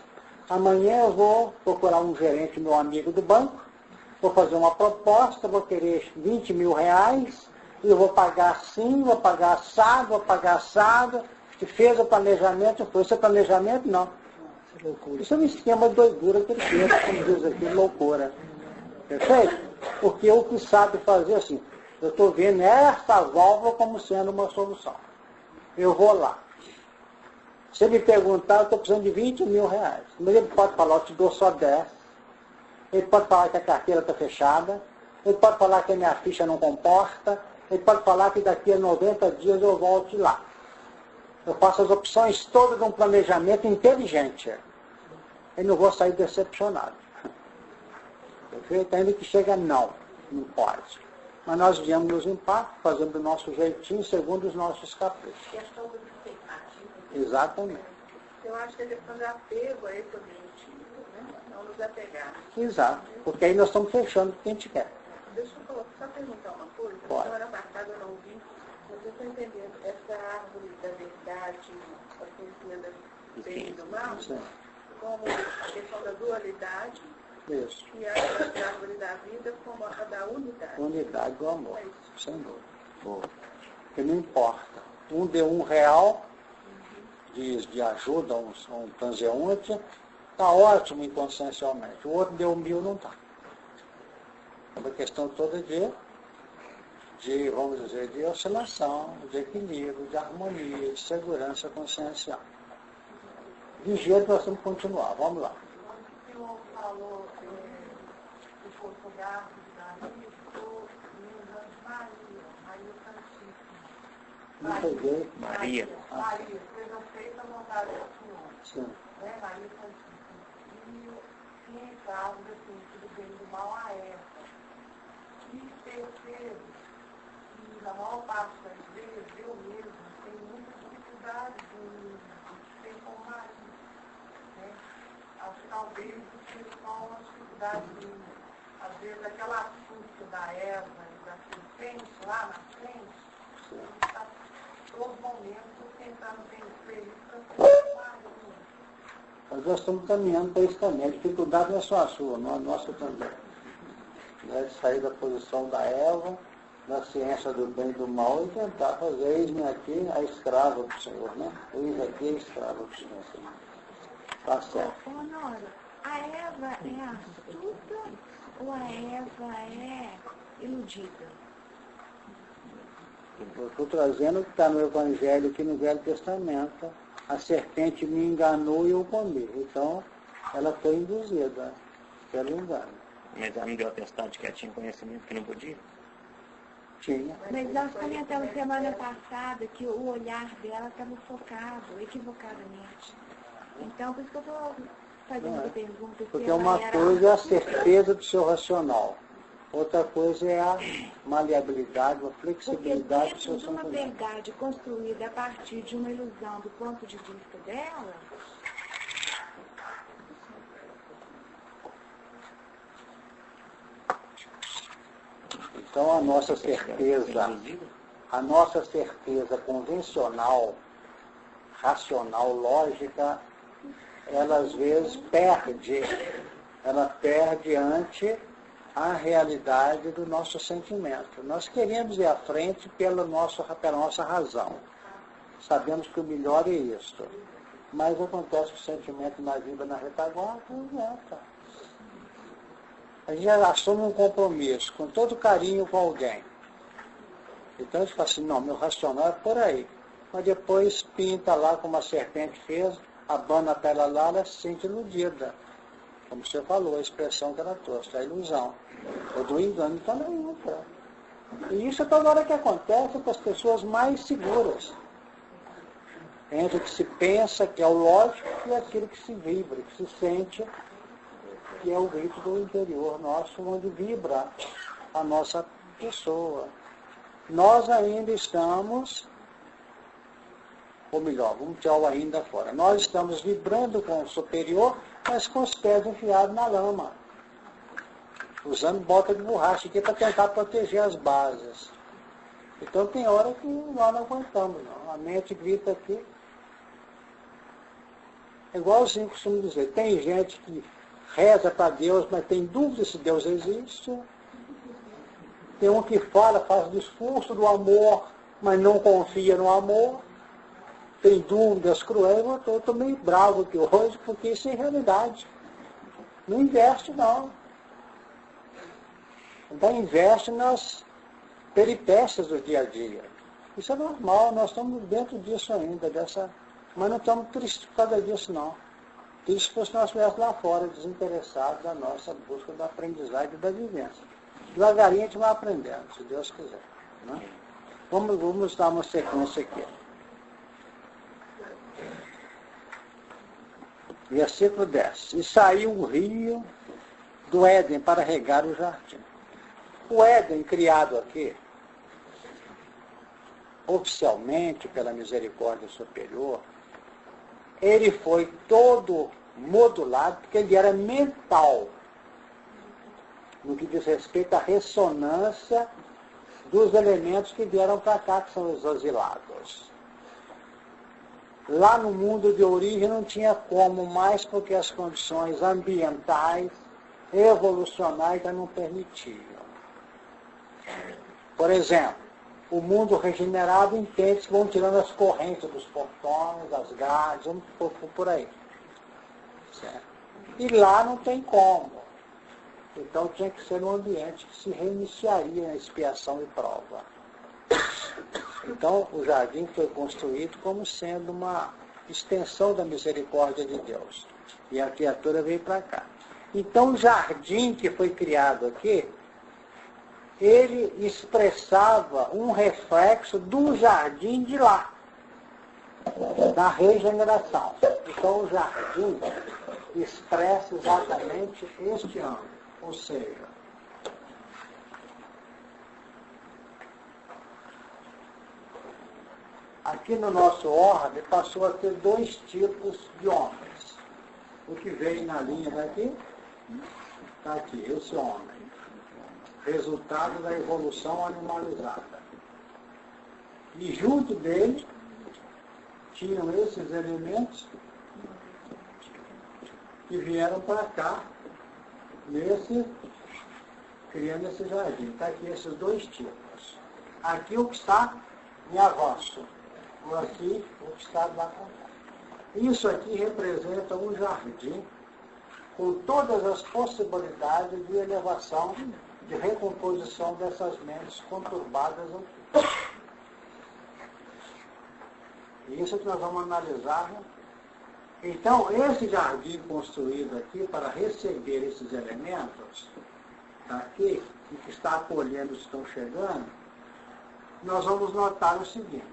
Speaker 1: Amanhã eu vou procurar um gerente, meu amigo do banco, vou fazer uma proposta, vou querer 20 mil reais, e eu vou pagar assim, vou pagar assado, e fez o planejamento, foi esse planejamento? Não. Isso é um esquema de doidura que ele fez, como diz aqui, loucura. Perfeito? Porque o que sabe fazer assim, eu estou vendo essa válvula como sendo uma solução. Eu vou lá. Se ele me perguntar, eu estou precisando de 20 mil reais. Mas ele pode falar, eu te dou só 10. Ele pode falar que a carteira está fechada. Ele pode falar que a minha ficha não comporta. Ele pode falar que daqui a 90 dias eu volte lá. Eu faço as opções todas de um planejamento inteligente. Eu não vou sair decepcionado. Perfeito? Ainda que chega não pode. Mas nós viemos nos impactos, fazendo do nosso jeitinho, segundo os nossos caprichos.
Speaker 4: Questão do expectativa.
Speaker 1: Exatamente.
Speaker 4: Eu acho que a questão de apego a esse objetivo, né? Não nos apegar.
Speaker 1: Exato. Porque aí nós estamos fechando o que a gente quer.
Speaker 4: Deixa eu só perguntar uma coisa.
Speaker 1: Pode.
Speaker 4: Semana passada eu não vi. Mas eu estou entendendo essa árvore da verdade, a conhecimento do bem e do mal,
Speaker 1: Sim.
Speaker 4: como a questão da dualidade.
Speaker 1: Isso.
Speaker 4: E a árvore da vida como a da unidade.
Speaker 1: Unidade do amor.
Speaker 4: É isso.
Speaker 1: Sem dúvida. Porque não importa. Um deu R$1 de ajuda a um transeunte, está ótimo inconsciencialmente. O outro deu 1.000, não está. É uma questão toda de, vamos dizer, de oscilação, de equilíbrio, de harmonia, de segurança consciencial. De jeito nós temos que continuar. Vamos lá.
Speaker 4: O senhor falou que foi sobre a árvore da vida, estou lembrando de Maria Santíssima.
Speaker 1: Não peguei.
Speaker 3: Maria.
Speaker 4: Maria, sejam feitas a vontade do Senhor.
Speaker 1: Sim.
Speaker 4: Né, Maria Santíssima. E essa árvore assim, do bem e do mal a essa. E terceiro, que na maior parte das vezes, eu mesmo tenho muita dificuldade de ser como Maria. Né? Acho que talvez isso seja uma dificuldade de, às vezes, aquela astúcia da Eva e da serpente lá na frente, está todo momento tentando vencer isso para ser Maria.
Speaker 1: Mas nós estamos caminhando para isso também. A dificuldade não é só a sua, não é a nossa também. Né? De sair da posição da Eva, da ciência do bem e do mal e tentar fazer, eis-me aqui a escrava do Senhor, né? Eis aqui a escrava do Senhor. Tá certo.
Speaker 2: Honório, a Eva é astuta ou a Eva é iludida?
Speaker 1: Eu estou trazendo o que está no Evangelho aqui no Velho Testamento, a serpente me enganou e eu comi. Então, ela foi induzida pelo engano.
Speaker 3: Mas ela não deu atestado de que ela tinha conhecimento que não podia?
Speaker 1: Tinha.
Speaker 2: Mas nós comentamos semana passada que o olhar dela estava focado, equivocadamente. Então, por isso que eu estou fazendo essa pergunta. Se
Speaker 1: Porque
Speaker 2: ela
Speaker 1: uma
Speaker 2: era...
Speaker 1: coisa é a certeza do seu racional. Outra coisa é a maleabilidade, a
Speaker 2: Porque
Speaker 1: flexibilidade do seu
Speaker 2: dentro de uma
Speaker 1: sentimento.
Speaker 2: verdade construída a partir de uma ilusão do ponto de vista dela,
Speaker 1: Então a nossa certeza convencional, racional, lógica, ela às vezes perde ante a realidade do nosso sentimento. Nós queremos ir à frente pela nossa razão. Sabemos que o melhor é isto. Mas acontece que o sentimento na vida, na retaguarda, não adianta. A gente assume um compromisso com todo carinho com alguém. Então a gente fala assim, não, meu racional é por aí. Mas depois pinta lá como a serpente fez, abana para ela lá, ela se sente iludida. Como você falou, a expressão que ela trouxe, a ilusão. Ou do engano também entra. E isso é toda hora que acontece com as pessoas mais seguras. Entre o que se pensa, que é o lógico, e aquilo que se vibra, que se sente, que é o grito do interior nosso, onde vibra a nossa pessoa. Nós ainda estamos, ou melhor, vamos tirar o ainda fora, nós estamos vibrando com o superior, mas com os pés enfiados na lama, usando bota de borracha aqui para tentar proteger as bases. Então tem hora que nós não aguentamos, não. A mente grita aqui. É igualzinho que costumo dizer, tem gente que reza para Deus, mas tem dúvida se Deus existe. Tem um que faz discurso do amor, mas não confia no amor. Tem dúvidas cruéis. Eu estou meio bravo aqui hoje, porque isso é realidade. Não investe, não. Então investe nas peripécias do dia a dia. Isso é normal, nós estamos dentro disso ainda, mas não estamos tristes por causa disso, não. Isso se nós estivéssemos lá fora, desinteressados da nossa busca da aprendizagem e da vivência. Devagarinho a gente vai aprendendo, se Deus quiser. Né? Vamos dar uma sequência aqui. Versículo 10. E saiu o rio do Éden para regar o jardim. O Éden criado aqui, oficialmente pela misericórdia superior, ele foi todo modulado, porque ele era mental, no que diz respeito à ressonância dos elementos que vieram para cá, que são os asilados. Lá no mundo de origem não tinha como mais, porque as condições ambientais, evolucionais já não permitiam. Por exemplo, o mundo regenerado entende que vão tirando as correntes dos portões, das grades, vamos por aí. Certo? E lá não tem como. Então tinha que ser um ambiente que se reiniciaria na expiação e prova. Então o jardim foi construído como sendo uma extensão da misericórdia de Deus. E a criatura veio para cá. Então o jardim que foi criado aqui, ele expressava um reflexo do jardim de lá, da regeneração. Então o jardim expressa exatamente este ângulo, ou seja, aqui no nosso orbe passou a ter dois tipos de homens. O que veio na linha daqui, está aqui, esse homem. Resultado da evolução animalizada. E junto dele tinham esses elementos que vieram para cá, criando esse jardim. Está aqui esses dois tipos. Aqui o que está em avanço. Ou aqui o que está lá para cá. Isso aqui representa um jardim com todas as possibilidades de elevação, de recomposição dessas mentes conturbadas aqui. E isso é que nós vamos analisar. Né? Então, esse jardim construído aqui para receber esses elementos, aqui, e que está acolhendo os que estão chegando, nós vamos notar o seguinte.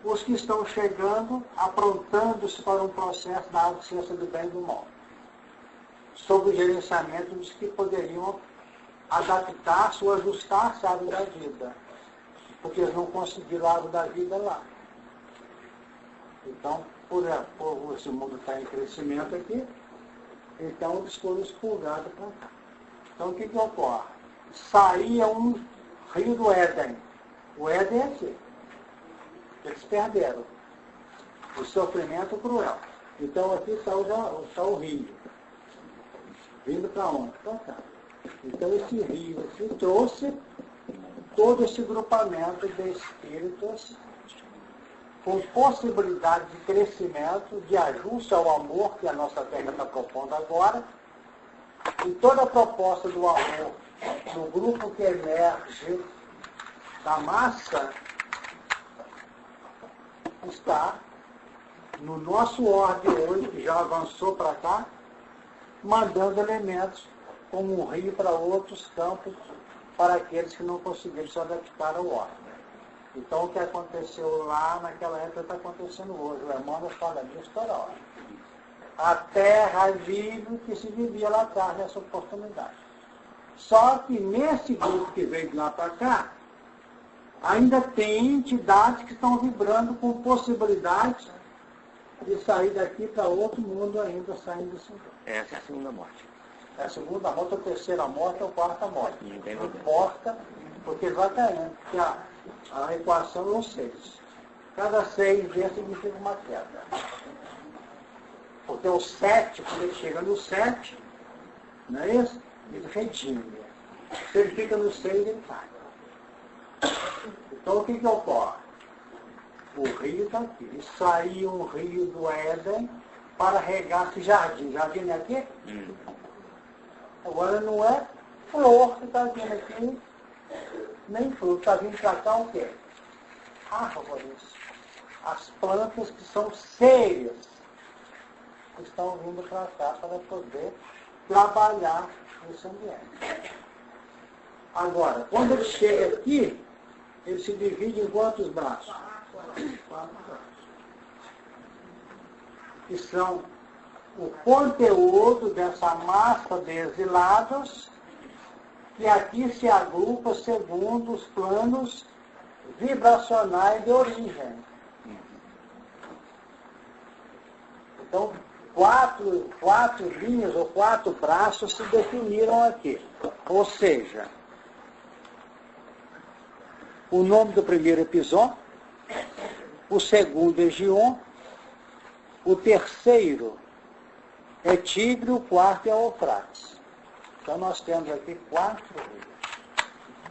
Speaker 1: Os que estão chegando, aprontando-se para um processo da autociência do bem e do mal, sob o gerenciamento dos que poderiam adaptar-se ou ajustar-se à árvore da vida, porque eles não conseguiram a árvore da vida lá. Então, por esse mundo estar em crescimento aqui, então eles foram expulgados para cá. Então, o que ocorre? Saía um rio do Éden. O Éden é aqui. Eles perderam. O sofrimento cruel. Então, aqui está o rio. Vindo para onde? Para cá. Então, esse rio aqui trouxe todo esse grupamento de espíritos com possibilidade de crescimento, de ajuste ao amor que a nossa Terra está propondo agora. E toda a proposta do amor no grupo que emerge da massa está no nosso ordem hoje, que já avançou para cá, mandando elementos como um rio para outros campos, para aqueles que não conseguiram se adaptar ao ordem. Então, o que aconteceu lá naquela época está acontecendo hoje. O Emmanuel fala disso toda hora. A terra vive que se vivia lá atrás nessa oportunidade. Só que nesse grupo que veio de lá para cá, ainda tem entidades que estão vibrando com possibilidades de sair daqui para outro mundo ainda saindo desse mundo.
Speaker 3: Essa é a segunda morte.
Speaker 1: É a segunda morte, a terceira morte ou a quarta morte.
Speaker 3: Não
Speaker 1: importa, porque vai caindo. Porque a equação é um 6. Cada 6 vezes significa uma queda. Porque o 7, quando ele chega no 7, não é isso? Ele redime. Se ele fica no 6, ele cai. Então o que ocorre? O rio está aqui. E saiu um rio do Éden para regar esse jardim. Jardim é aqui? Agora não é flor que está vindo aqui, nem fruto. Está vindo para cá o quê? Árvores. As plantas que são seres que estão vindo para cá para poder trabalhar nesse ambiente. Agora, quando ele chega aqui, ele se divide em quantos braços? 4 braços. Que são o conteúdo dessa massa de exilados que aqui se agrupa segundo os planos vibracionais de origem. Então, quatro linhas ou 4 braços se definiram aqui. Ou seja, o nome do primeiro é Pison, o segundo é Gion, o terceiro é Tigre, o quarto é Eufrates. Então nós temos aqui 4 rios,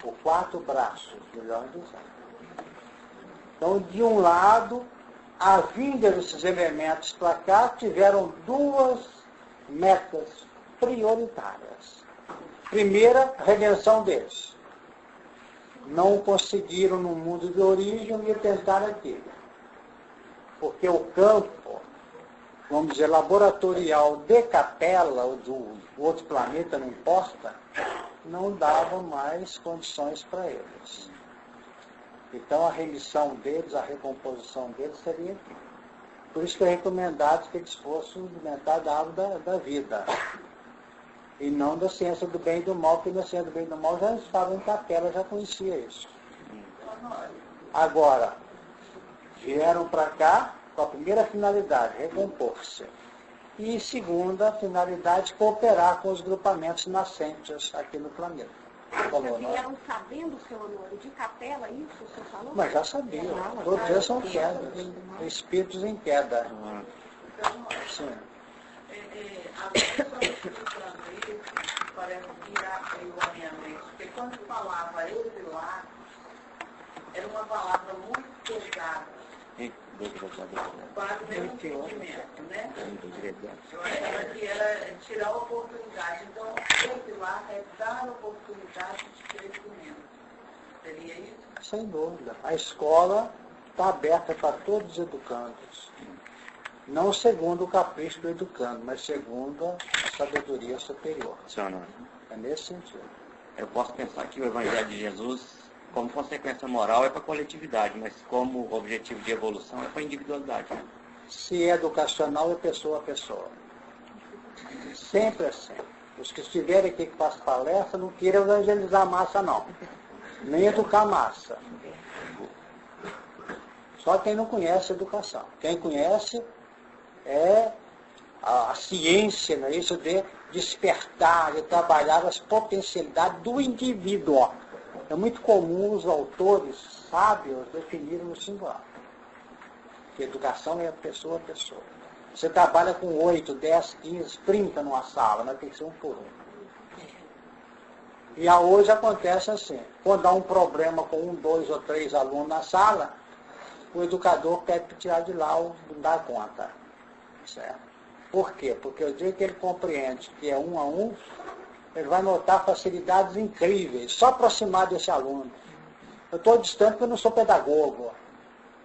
Speaker 1: ou 4 braços, melhor dizendo. Então, de um lado, a vinda desses elementos para cá tiveram 2 metas prioritárias. Primeira, a redenção deles. Não conseguiram no mundo de origem e tentaram aqui. Porque o campo, vamos dizer, laboratorial de Capela, ou do outro planeta, não importa, não dava mais condições para eles. Então a remissão deles, a recomposição deles seria aqui. Por isso que é recomendado que eles fossem alimentar da árvore da vida. E não da ciência do bem e do mal, porque na ciência do bem e do mal já estavam em Capela, já conhecia isso. Agora, vieram para cá com a primeira finalidade, recompor-se. E segunda finalidade, cooperar com os grupamentos nascentes aqui no planeta.
Speaker 2: Falou, vieram sabendo, seu Honório, de Capela, isso o senhor falou?
Speaker 1: Mas já sabia. Todos eles são quedas, espíritos em queda. Sim.
Speaker 4: Agora, isso parece virar erroneamente, porque quando falava exilar, era uma palavra muito pesada. Para o meu entendimento, né? Eu achava que era tirar a oportunidade. Então, exilar é dar oportunidade de crescimento. Seria isso?
Speaker 1: Sem dúvida. A escola está aberta para todos os educandos. Não segundo o capricho do educando, mas segundo a sabedoria superior.
Speaker 3: Senhor,
Speaker 1: É nesse sentido.
Speaker 3: eu posso pensar que o Evangelho de Jesus, como consequência moral, é para a coletividade, mas como objetivo de evolução é para a individualidade.
Speaker 1: Se é educacional, é pessoa a pessoa. Sempre assim. Os que estiverem aqui que fazem palestra não queiram evangelizar a massa, não. Nem educar a massa. Só quem não conhece a educação. Quem conhece é a ciência, né? Isso de despertar, de trabalhar as potencialidades do indivíduo. É muito comum os autores sábios definirem no singular. Que educação é pessoa a pessoa. Você trabalha com 8, 10, 15, 30 numa sala, mas tem que ser um por um. E hoje acontece assim, quando há um problema com 1, 2 ou 3 alunos na sala, o educador pede para tirar de lá ou não dá conta. Certo? Por quê? Porque o dia que ele compreende que é 1 a 1, ele vai notar facilidades incríveis, só aproximar desse aluno. Eu estou distante porque eu não sou pedagogo,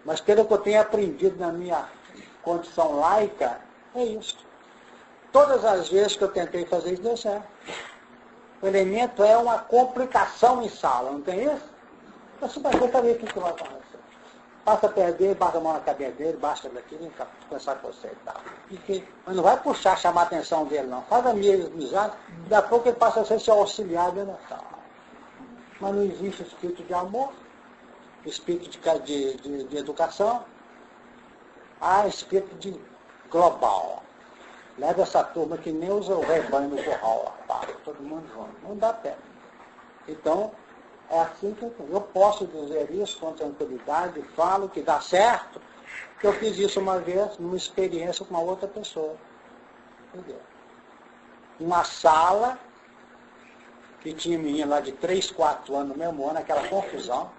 Speaker 1: mas pelo que eu tenho aprendido na minha condição laica, é isso. Todas as vezes que eu tentei fazer isso, deu certo. O elemento é uma complicação em sala, não tem isso? Você vai ver o que vai acontecer. Passa a perder, baixa a mão na cabeça dele, baixa daqui, vem cá, conversar com você e tal. Mas não vai puxar, chamar a atenção dele, não. Faz amizade, daqui a pouco ele passa a ser seu auxiliar dentro da sala. Mas não existe espírito de amor, espírito de educação, há espírito de global. Leva essa turma que nem usa o rebanho no curral, tá? Todo mundo junto. Não dá pé. Então, é assim que eu posso dizer isso com tranquilidade, falo que dá certo, que eu fiz isso uma vez, numa experiência com uma outra pessoa. Entendeu? Uma sala, que tinha menina lá de 3, 4 anos no mesmo ano, aquela confusão,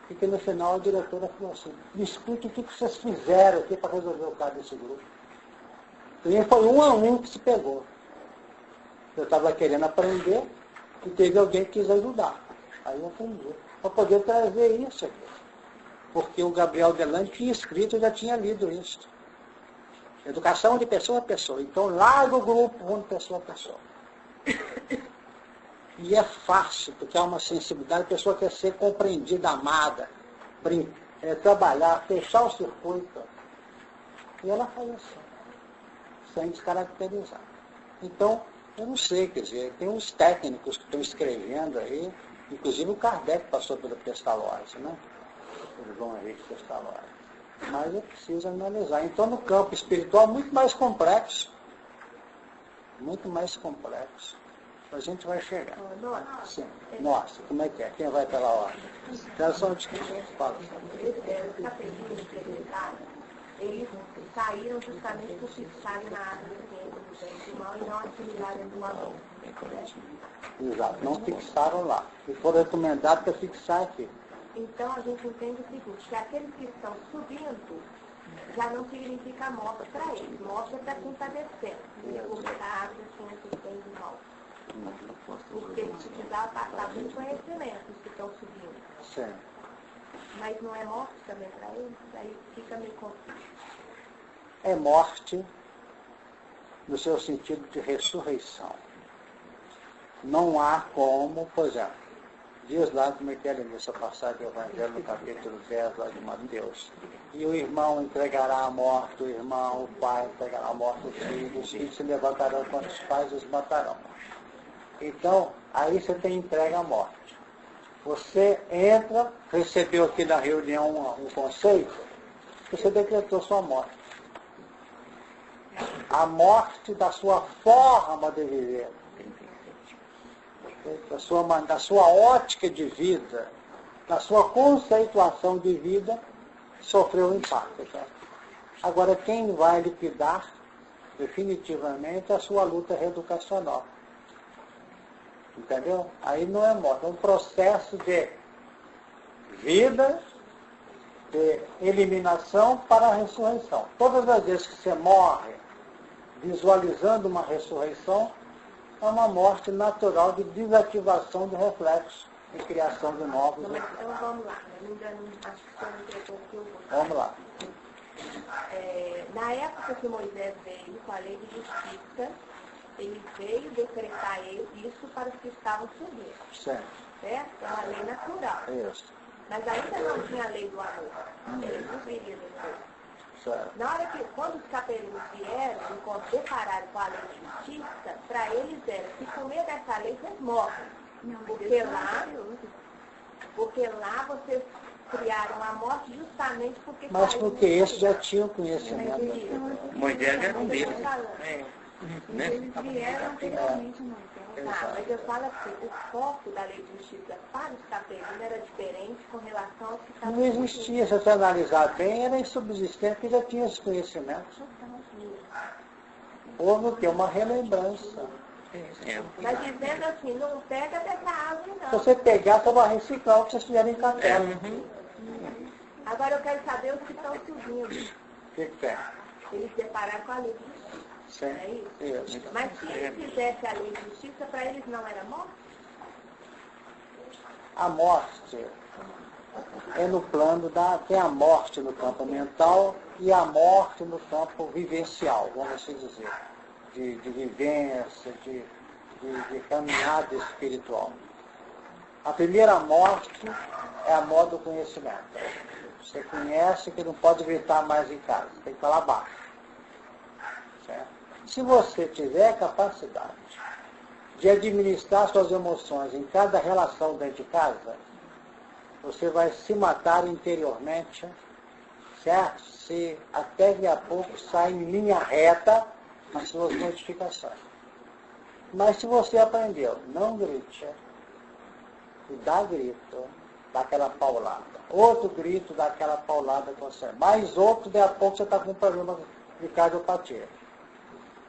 Speaker 1: e que no final a diretora falou assim, me explique o que vocês fizeram aqui para resolver o caso desse grupo. E foi 1 a 1 que se pegou. Eu estava querendo aprender e teve alguém que quis ajudar. Aí eu aprendi. Para poder trazer isso aqui. Porque o Gabriel Delane tinha escrito, eu já tinha lido isso. Educação de pessoa a pessoa. Então larga o grupo, vamos de pessoa a pessoa. E é fácil, porque há uma sensibilidade, a pessoa quer ser compreendida, amada, trabalhar, fechar o circuito. E ela faz assim, sem descaracterizar. Então, eu não sei, quer dizer, tem uns técnicos que estão escrevendo aí, inclusive o Kardec passou pelo Pestalozzi, né? O João Henrique Pestalozzi. Mas é preciso analisar. Então, no campo espiritual, muito mais complexo. Muito mais complexo. A gente vai chegar. Sim. Nossa, como é que é? Quem vai pela ordem? Elas são discussões. Fala.
Speaker 2: Eles saíram justamente por fixarem na área do bem do mal e não assimilarem do amor.
Speaker 1: Exato, não fixaram lá. E foram recomendados para fixar aqui.
Speaker 2: Então a gente entende o seguinte, que aqueles que estão subindo já não significa morte para eles. Morte é para quem está descendo. Cortado, assim, que tem do mal. Porque se precisava passar muito conhecimento os que estão subindo.
Speaker 1: Sim.
Speaker 2: Mas não é morte também para eles? Aí fica meio confuso.
Speaker 1: É morte no seu sentido de ressurreição. Não há como, por exemplo, diz lá como é que é nessa passagem do Evangelho, no capítulo 10 lá de Mateus. E o irmão entregará a morte, o irmão, o pai entregará a morte, os filhos se levantarão contra os pais e os matarão. Então, aí você tem entrega à morte. Você entra, recebeu aqui na reunião um conceito, você decretou sua morte. A morte da sua forma de viver, da sua ótica de vida, da sua conceituação de vida, sofreu um impacto. Tá? Agora, quem vai liquidar definitivamente a sua luta reeducacional. Entendeu? Aí não é morte, é um processo de vida, de eliminação para a ressurreição. Todas as vezes que você morre visualizando uma ressurreição, é uma morte natural de desativação do reflexo. e criação de novos.
Speaker 2: Não, mas então vamos lá. Eu ainda não acho que você não entregou o que eu vou.
Speaker 1: Vamos lá.
Speaker 2: Na época que Moisés veio com a lei de justiça, ele veio decretar isso para os que estavam sujeitos.
Speaker 1: Certo.
Speaker 2: Certo? É uma lei natural.
Speaker 1: Isso.
Speaker 2: Mas ainda não tinha a lei do amor. Ele não viria depois.
Speaker 1: Certo.
Speaker 2: Na hora que, quando os capelinos vieram e quando depararam com a lei de justiça, para eles era, se comer dessa lei, vocês morrem. Porque lá vocês criaram a morte justamente porque...
Speaker 1: Mas porque esses já tinham conhecimento.
Speaker 3: Moisés era um deles. Né?
Speaker 2: Eles vieram anteriormente, mas eu falo assim, o foco da lei de justiça para os capelinos era diferente com relação aos que estavam...
Speaker 1: Não existia, se você analisar bem, era insubsistente, porque já tinha esse conhecimento. Houve o quê? Uma relembrança.
Speaker 2: Mas dizendo assim, não pega dessa árvore, não.
Speaker 1: Se você pegar, você vai reciclar o que vocês fizeram em café.
Speaker 2: Agora eu quero saber os que estão subindo.
Speaker 1: O que tem?
Speaker 2: Eles separaram com a lei de justiça.
Speaker 1: Sim.
Speaker 2: É isso?
Speaker 1: Isso.
Speaker 2: Mas se eles fizessem a lei de justiça, para eles não era morte?
Speaker 1: A morte é no plano tem a morte no campo mental e a morte no campo vivencial, vamos assim dizer, de vivência, de caminhada espiritual. A primeira morte é a morte do conhecimento. Você conhece que não pode gritar mais em casa, tem que falar baixo. Certo? Se você tiver capacidade de administrar suas emoções em cada relação dentro de casa, você vai se matar interiormente, certo? Se até daqui a pouco sai em linha reta as suas modificações. Mas se você aprendeu, não grite, e dá grito, dá aquela paulada. Outro grito, dá aquela paulada com você. Mais outro, daqui a pouco você está com um problema de cardiopatia.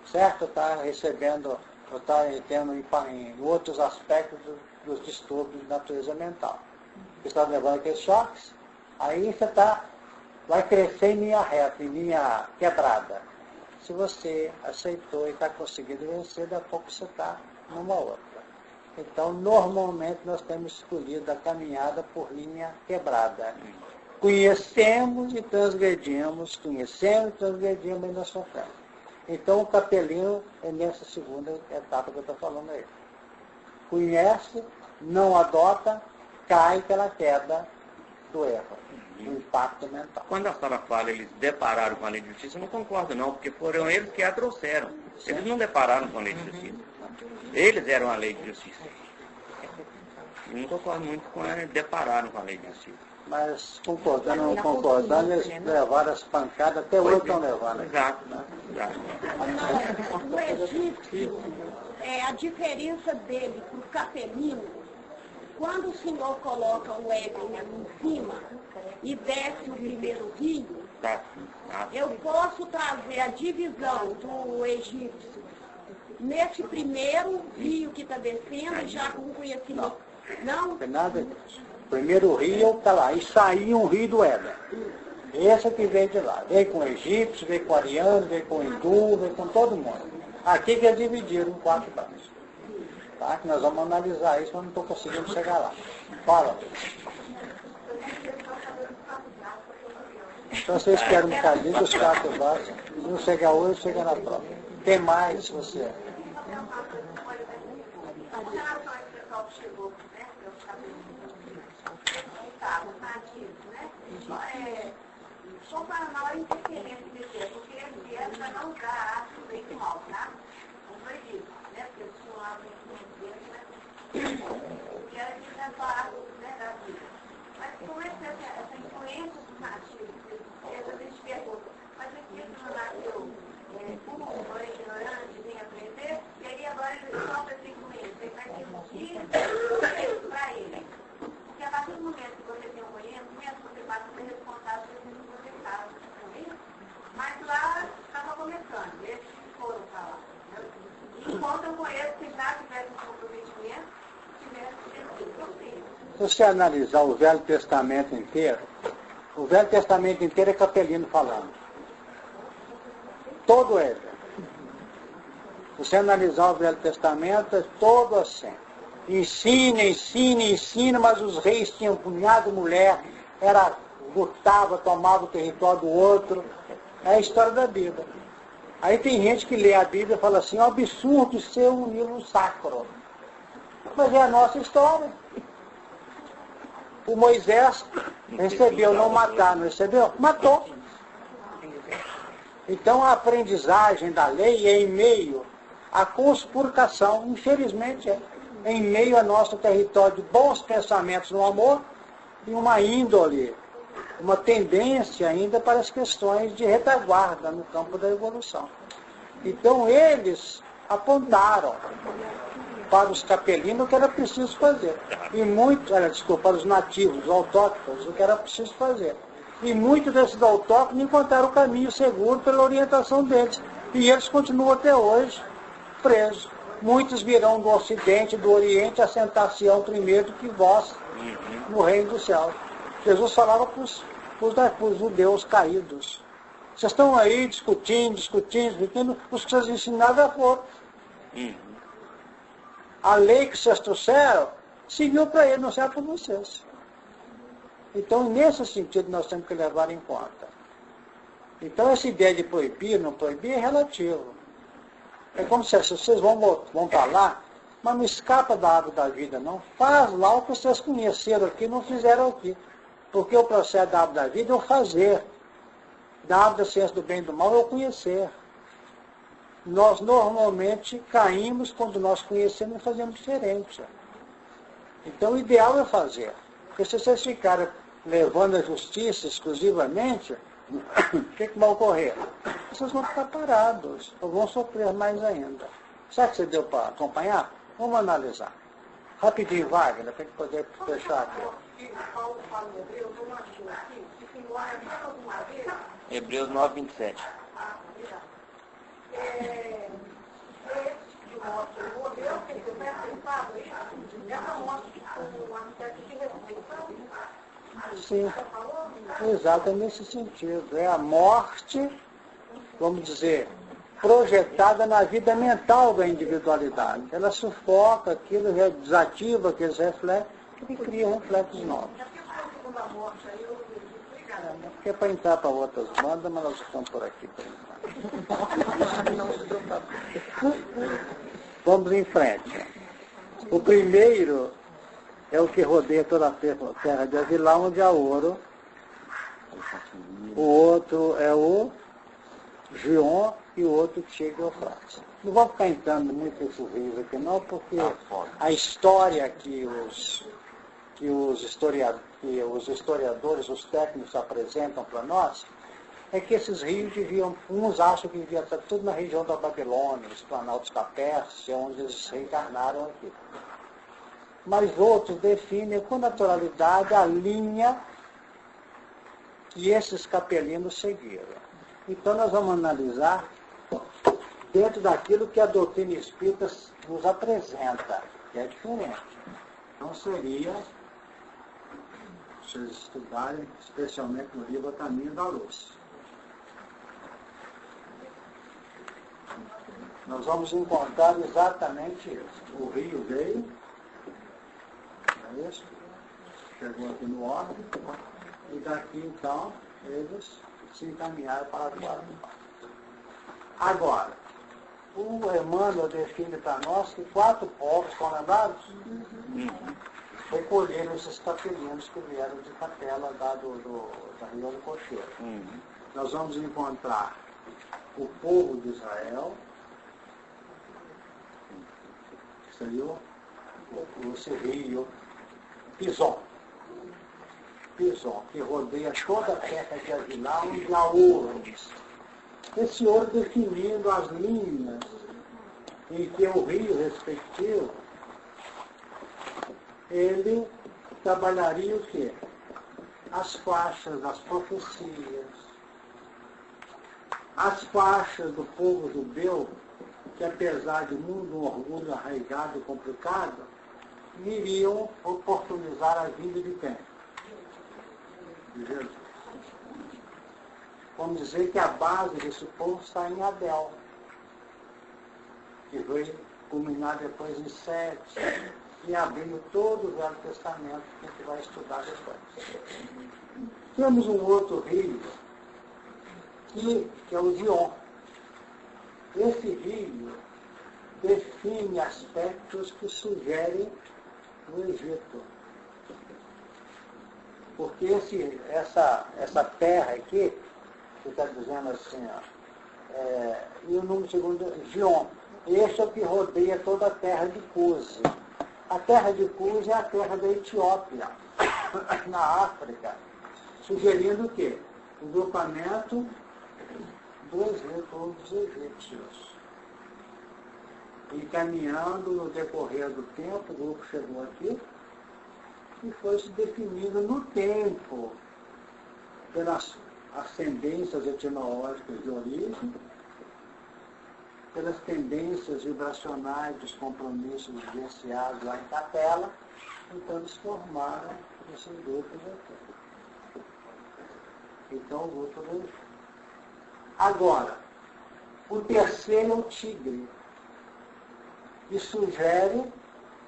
Speaker 1: Certo? Está recebendo, está tendo em outros aspectos dos distúrbios de natureza mental. Você está levando aqueles choques, aí você vai crescer em linha reta, em linha quebrada. Se você aceitou e está conseguindo vencer, daqui a pouco você está numa outra. Então, normalmente, nós temos escolhido a caminhada por linha quebrada. Conhecemos e transgredimos, e nós sofremos. Então, o capelino é nessa segunda etapa que eu estou falando aí. Conhece, não adota, cai pela queda do erro, do impacto mental.
Speaker 3: Quando a senhora fala, eles depararam com a lei de justiça, eu não concordo não, porque foram eles que a trouxeram. Eles não depararam com a lei de justiça. Eles eram a lei de justiça. Eu não concordo muito com eles depararam com a lei de justiça.
Speaker 1: Mas concordando ou não concordando, eles levaram as pancadas, até hoje estão levando.
Speaker 3: Exato.
Speaker 4: No egípcio, a diferença dele para o capelino, quando o senhor coloca o Éden em cima e desce o primeiro rio, eu posso trazer a divisão do egípcio nesse primeiro rio que está descendo, já com conhecimento. Não
Speaker 1: tem nada disso. Primeiro rio está lá, e saiu um rio do Éden. Esse que veio de lá. Veio com o egípcio, veio com o ariano, veio com o hindu, veio com todo mundo. Aqui que é dividido em 4 partes. Tá? Que nós vamos analisar isso, mas não estou conseguindo chegar lá. Fala. Então vocês querem um bocadinho dos 4 bases. Se não chegar hoje, chega na prova. Tem mais você?
Speaker 4: Só para na hora interferência de dizer, porque eles vieram para não usar ácido bem mal, tá? Não foi isso, né? Porque eles tinham lá que era de levar né, da vida. Mas como essa influência dos nativos, a gente pergunta, mas aqui ele não nasceu como foi ignorante, vem aprender, e aí agora ele sofre essa influência, ele vai ter para ele. Porque a partir do momento que você tem um conhecimento, você passa a ser responsável por aquilo que você faz com isso. Mas lá estava começando, eles foram para lá. Enquanto eu conheço, se já tivesse um comprometimento, tivesse.
Speaker 1: Se você analisar o Velho Testamento inteiro, o Velho Testamento inteiro é capelino falando. Todo ele. Se você analisar o Velho Testamento, é todo assim. ensina, mas os reis tinham um punhado de mulher, lutava, tomava o território do outro. É a história da Bíblia. Aí tem gente que lê a Bíblia e fala assim, é um absurdo ser um livro sacro. Mas é a nossa história. O Moisés recebeu não matar, não recebeu? Matou. Então a aprendizagem da lei é em meio à conspurcação, infelizmente é em meio ao nosso território de bons pensamentos no amor e uma índole, uma tendência ainda para as questões de retaguarda no campo da evolução. Então eles apontaram para os capelinos o que era preciso fazer. Para os nativos, os autóctones, o que era preciso fazer. E muitos desses autóctones encontraram o caminho seguro pela orientação deles. E eles continuam até hoje presos. Muitos virão do Ocidente, do Oriente, assentar-se-ão primeiro que vós no reino dos céus. Jesus falava para os judeus caídos. Vocês estão aí discutindo, os que vocês ensinaram já foram. A lei que vocês trouxeram serviu para ele, não serve para vocês. Então, nesse sentido, nós temos que levar em conta. Então, essa ideia de proibir, não proibir, é relativo. É como se vocês vão para lá, mas não escapa da árvore da vida, não. Faz lá o que vocês conheceram aqui, não fizeram aqui. Porque o processo da árvore da vida é o fazer. Da árvore da ciência do bem e do mal é o conhecer. Nós normalmente caímos quando nós conhecemos e fazemos diferente. Então o ideal é fazer. Porque se vocês ficarem levando a justiça exclusivamente, o que vai ocorrer? Vocês vão ficar parados, ou vão sofrer mais ainda. Será que você deu para acompanhar? Vamos analisar. Rapidinho, Wagner, para poder fechar aqui.
Speaker 3: Hebreus 9, 27.
Speaker 1: Sim, exato, é nesse sentido. É a morte, vamos dizer, projetada na vida mental da individualidade. Ela sufoca aquilo, desativa aqueles reflexos e cria reflexos novos. Porque é para entrar para outras bandas, mas nós estamos por aqui. Vamos em frente. O primeiro é o que rodeia toda a terra de Avilá, onde há ouro. O outro é o Gion e o outro Tigre e Eufrates. Não vou ficar entrando muito nesses rios aqui não, porque a história que os historiadores, os técnicos apresentam para nós, é que esses rios deviam, uns acham que devia estar tudo na região da Babilônia, os planaltos capércios, onde eles reencarnaram aqui. Mas outros definem com naturalidade a linha que esses capelinos seguiram. Então nós vamos analisar dentro daquilo que a doutrina espírita nos apresenta, que é diferente. Então seria, vocês estudarem, especialmente no livro Caminho da Luz. Nós vamos encontrar exatamente isso. O rio veio, é isso? Chegou aqui no órgão, e daqui então eles se encaminharam para a Guarda. Agora, o Emmanuel define para nós que 4 povos, estão lembrados? Recolheram esses capelinos que vieram de Capela da região do Cocheiro. Nós vamos encontrar o povo de Israel, que seria o rio Pison, que rodeia toda a terra de Avilá, onde há ouro. Esse ouro definindo as linhas em que o rio respectivo, ele trabalharia o quê? As faixas das profecias, as faixas do povo judeu, que apesar de muito orgulho arraigado e complicado, iriam oportunizar a vida de quem? De Jesus. Vamos dizer que a base desse povo está em Abel, que veio culminar depois em Sete, e abrindo todo o Velho Testamento que a gente vai estudar depois. Temos um outro rio, que é o Gion. Esse rio define aspectos que sugerem o Egito. Porque essa terra aqui, que está dizendo assim, e o número segundo, Gion. Este é o que rodeia toda a terra de Cuse. A terra de Cuse é a terra da Etiópia, na África, sugerindo o quê? O grupamento do Egito, ou dos egípcios. E caminhando no decorrer do tempo, o grupo chegou aqui e foi se definindo no tempo pelas ascendências etnológicas de origem, pelas tendências vibracionais dos compromissos vivenciados lá em Capela, então eles formaram esses grupos aqui. Então o grupo do Egito. Agora, o terceiro é o tigre, que sugere,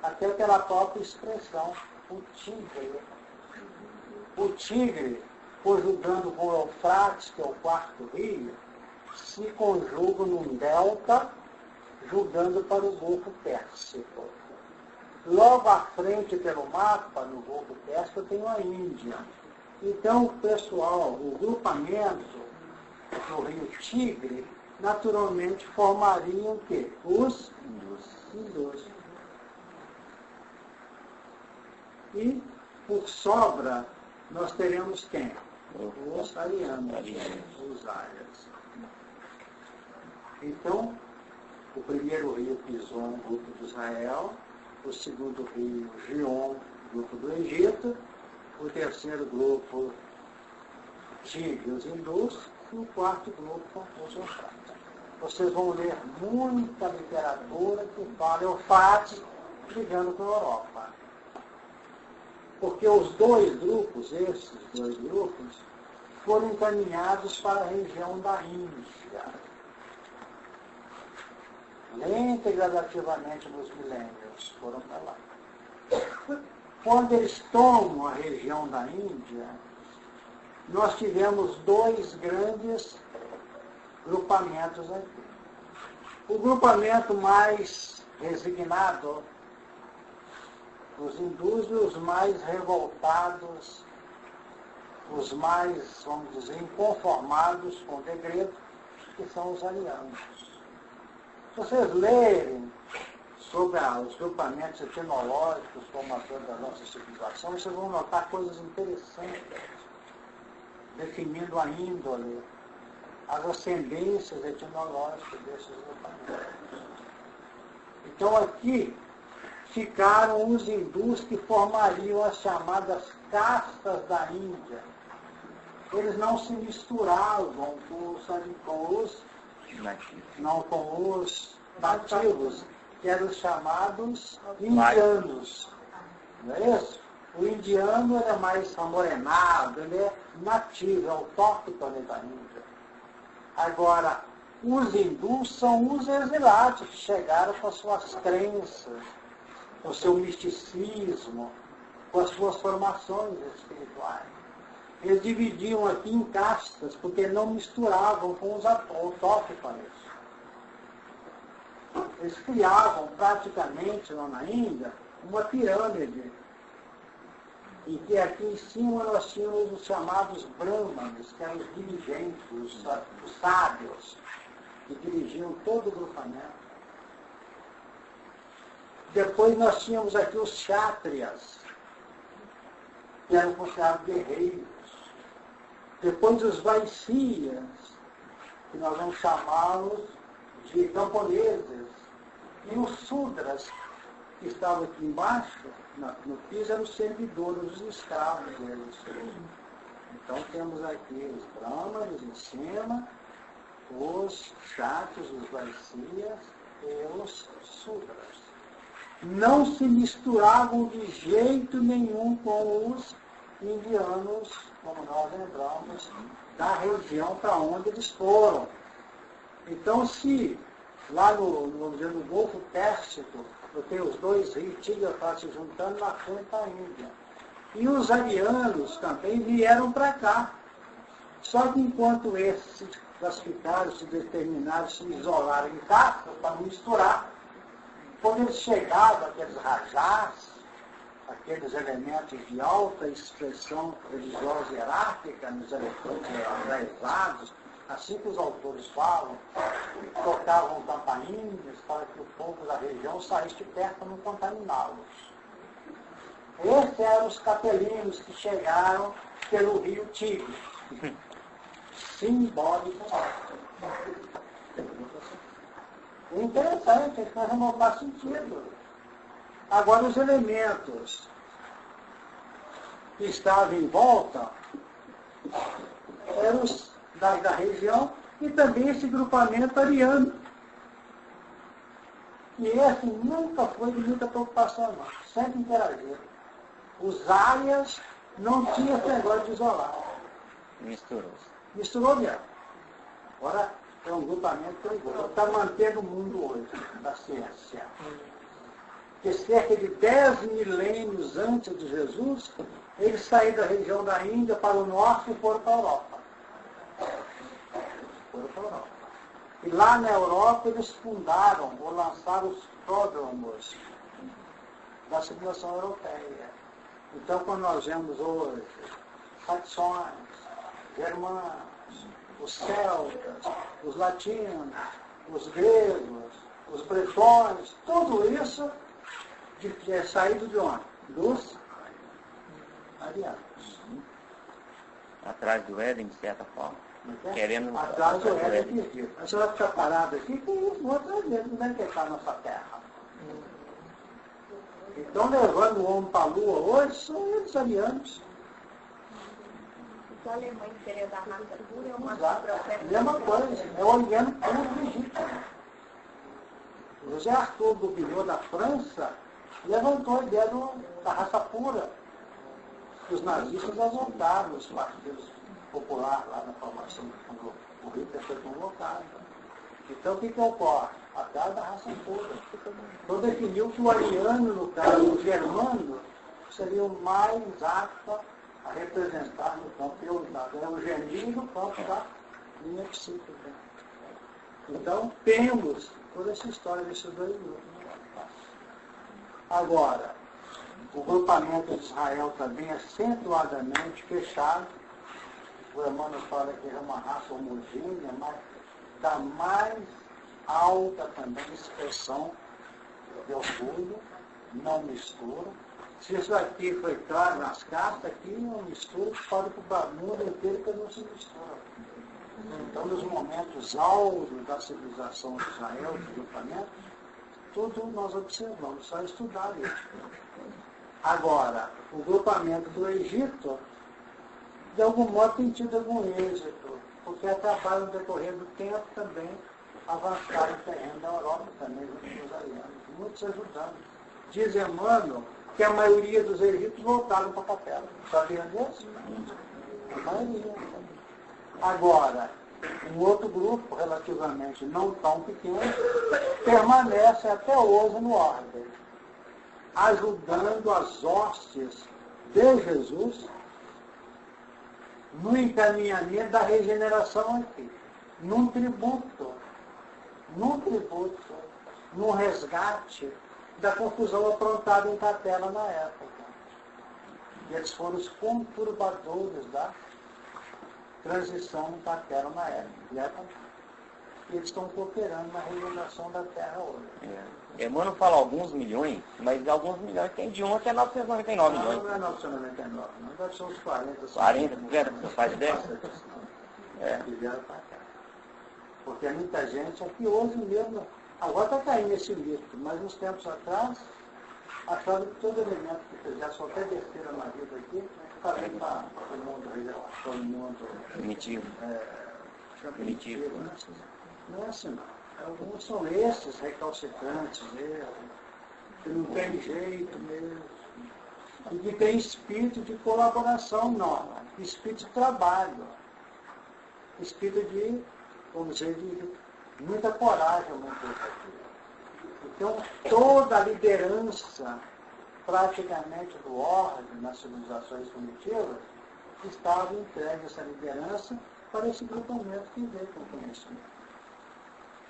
Speaker 1: até pela própria expressão, o tigre. O tigre, conjugando com o Eufrates, que é o quarto rio, se conjuga num delta, julgando para o Golfo Pérsico. Logo à frente, pelo mapa, no Golfo Pérsico, tem a Índia. Então, o pessoal, o grupamento do rio Tigre, naturalmente formariam o quê? Os hindus. E, por sobra, nós teremos quem? Os arianos, os árias. Então, o primeiro rio Pison, grupo de Israel, o segundo rio Gion, grupo do Egito, o terceiro grupo Tigre, os hindus, e o quarto grupo, os Eufrates. Vocês vão ler muita literatura que fala Eufrates ligando com a Europa. Porque os dois grupos, esses dois grupos, foram encaminhados para a região da Índia. Lenta e gradativamente nos milênios foram para lá. Quando eles tomam a região da Índia, nós tivemos dois grandes grupamentos aqui. O grupamento mais resignado, os hindus, e os mais revoltados, os mais, vamos dizer, inconformados com o degredo, que são os arianos. Se vocês lerem sobre os grupamentos etnológicos, formadores da nossa civilização, vocês vão notar coisas interessantes, definindo a índole, as ascendências etnológicas desses grupamentos. Então aqui ficaram os hindus que formariam as chamadas castas da Índia. Eles não se misturavam com os nativos, que eram os chamados indianos. Não é isso? O indiano é mais amorenado, ele é nativo, é autóctone da Índia. Agora, os hindus são os exilados que chegaram com as suas crenças, com o seu misticismo, com as suas formações espirituais. Eles dividiam aqui em castas, porque não misturavam com os autóctones. Eles criavam praticamente lá na Índia uma pirâmide. E que aqui em cima nós tínhamos os chamados brahmanes, que eram os dirigentes, os sábios, que dirigiam todo o grupamento. Depois nós tínhamos aqui os kshatriyas, que eram considerados guerreiros. Depois os vaishyas, que nós vamos chamá-los de camponeses. E os sudras, que estavam aqui embaixo, no piso, eram os servidores, os escravos deles. Então temos aqui os brahmanes em cima, os kshatriyas, os vaishyas e os sudras. Não se misturavam de jeito nenhum com os indianos, como nós lembramos, da região para onde eles foram. Então, se lá no Golfo Pérsico Eu tenho os dois rios, Tigre e Eufrates se juntando na frente da Índia. E os arianos também vieram para cá. Só que enquanto esses se classificaram, se determinaram, se isolaram em castas para não misturar, quando eles chegavam, aqueles rajás, aqueles elementos de alta expressão religiosa e hierárquica, nos elementos enraizados, assim que os autores falam, tocavam campainhas para que o povo da região saísse de perto para não contaminá-los. Esses eram os capelinos que chegaram pelo rio Tigre. Simbolicamente. É interessante, isso não faz sentido. Agora, os elementos que estavam em volta eram os da região e também esse grupamento ariano. E esse nunca foi de muita preocupação, não. Sempre interagiram. Os áreas não tinham esse negócio de isolar. Misturou mesmo. Agora é um grupamento que está mantendo o mundo hoje, da ciência. Que cerca de 10 milênios antes de Jesus, eles saíram da região da Índia para o norte e foram para a Europa. E lá na Europa eles fundaram ou lançaram os pródromos da civilização europeia. Então, quando nós vemos hoje saxões, germanos, os celtas, os latinos, os gregos, os bretões, tudo isso é saído de onde? Dos arianos.
Speaker 3: Atrás do Éden, de certa forma. Querendo...
Speaker 1: Atrás do Éden aqui. A senhora fica parada aqui, tem isso, vou trazer, como é que está a nossa terra? Então, levando o homem para a Lua hoje, são eles arianos.
Speaker 2: Os alemães seriam da raça pura, é uma
Speaker 1: mesma coisa, é o ariano puro do Egito. José Arthur Gobineau da França levantou a ideia da raça pura. Os nazistas apontaram os partidos populares lá na formação quando o Hitler foi convocado. Então, o que ocorre? A cara da raça pura. Então, definiu que o ariano, no caso, o germano, seria o mais apto a representar no campo prioritário. É o genio no campo da linha psíquica. Então, temos toda essa história desses dois grupos. Agora, o grupamento de Israel também é acentuadamente fechado. O Emmanuel fala que é uma raça homogênea, mas da mais alta também expressão de orgulho, não mistura. Se isso aqui foi claro nas cartas, aqui não mistura, pode para o mundo inteiro que não se mistura. Então, nos momentos áureos da civilização de Israel, do grupamento, tudo nós observamos, só estudar isso. Agora, o grupamento do Egito, de algum modo tem tido algum êxito, porque acabaram no decorrer do tempo também avançar o terreno da Europa também, os arianos, muitos ajudando. Diz Emmanuel que a maioria dos egípcios voltaram para a capela. Sabia disso? A maioria. Agora, um outro grupo, relativamente não tão pequeno, permanece até hoje no ordem, ajudando as hostes de Jesus no encaminhamento da regeneração aqui, num tributo, num resgate da confusão aprontada em Capela na época. E eles foram os conturbadores da transição em Capela na época. E eles estão cooperando na regeneração da Terra hoje.
Speaker 3: Emmanuel fala alguns milhões, mas alguns milhões tem de um que é 999 milhões.
Speaker 1: Não é 999, não. Deve ser uns 40.
Speaker 3: 40, você faz ideia?
Speaker 1: Que vieram para cá. Porque muita gente aqui hoje mesmo, agora está caindo esse mito, mas uns tempos atrás, acharam que todo elemento que fizesse qualquer besteira na vida aqui, fazer para o mundo
Speaker 3: Primitivo. Primitivo.
Speaker 1: Não é assim, não. Alguns são esses recalcitrantes mesmo, que não tem jeito mesmo, e que tem espírito de colaboração, não, espírito de trabalho, espírito de, vamos dizer, de muita coragem, muito Então, toda a liderança, praticamente do ordem nas civilizações primitivas, estava entregue essa liderança para esse grupamento que veio com o conhecimento.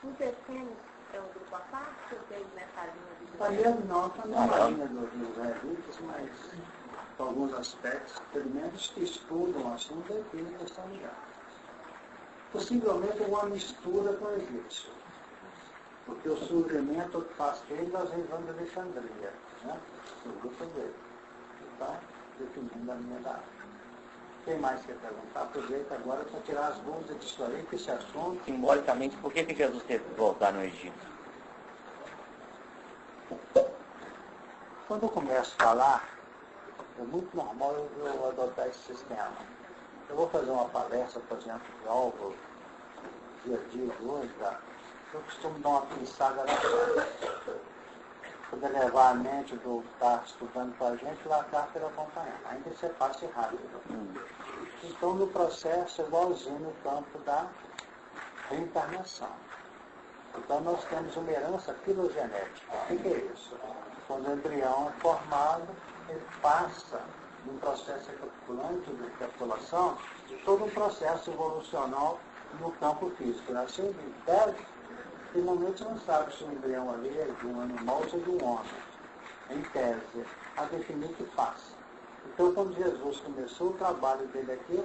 Speaker 2: Os essênios é um grupo à parte ou tem nessa linha de...
Speaker 1: Talvez não, está na linha dos israelitas, mas alguns aspectos, pelo menos que estudam o assunto, é que eles estão ligados. Possivelmente uma mistura com o egípcio, porque o surgimento faz dele das regiões de Alexandria, né? O grupo dele. Está definindo a linha da África. Quem mais quer perguntar? Aproveita agora para tirar as dúvidas disso aí, que esse assunto...
Speaker 3: Simbolicamente, por que Jesus teve que voltar no Egito?
Speaker 1: Quando eu começo a falar, é muito normal eu adotar esse sistema. Eu vou fazer uma palestra, por exemplo, de algo, dia a dia de hoje, tá? Eu costumo dar uma pinçada na cara. Poder levar a mente do que está estudando para a gente lá cá para ele acompanhar. Ainda que você passe rápido. Então, no processo, é igualzinho no campo da reencarnação. Então, nós temos uma herança filogenética. O que é isso? Quando o embrião é formado, ele passa num processo recapitulante de recapitulação de todo um processo evolucional no campo físico. Nasceu de idade, finalmente não sabe se o embrião ali é de um animal ou de um homem. Em tese, a definir que faz. Então, quando Jesus começou o trabalho dele aqui,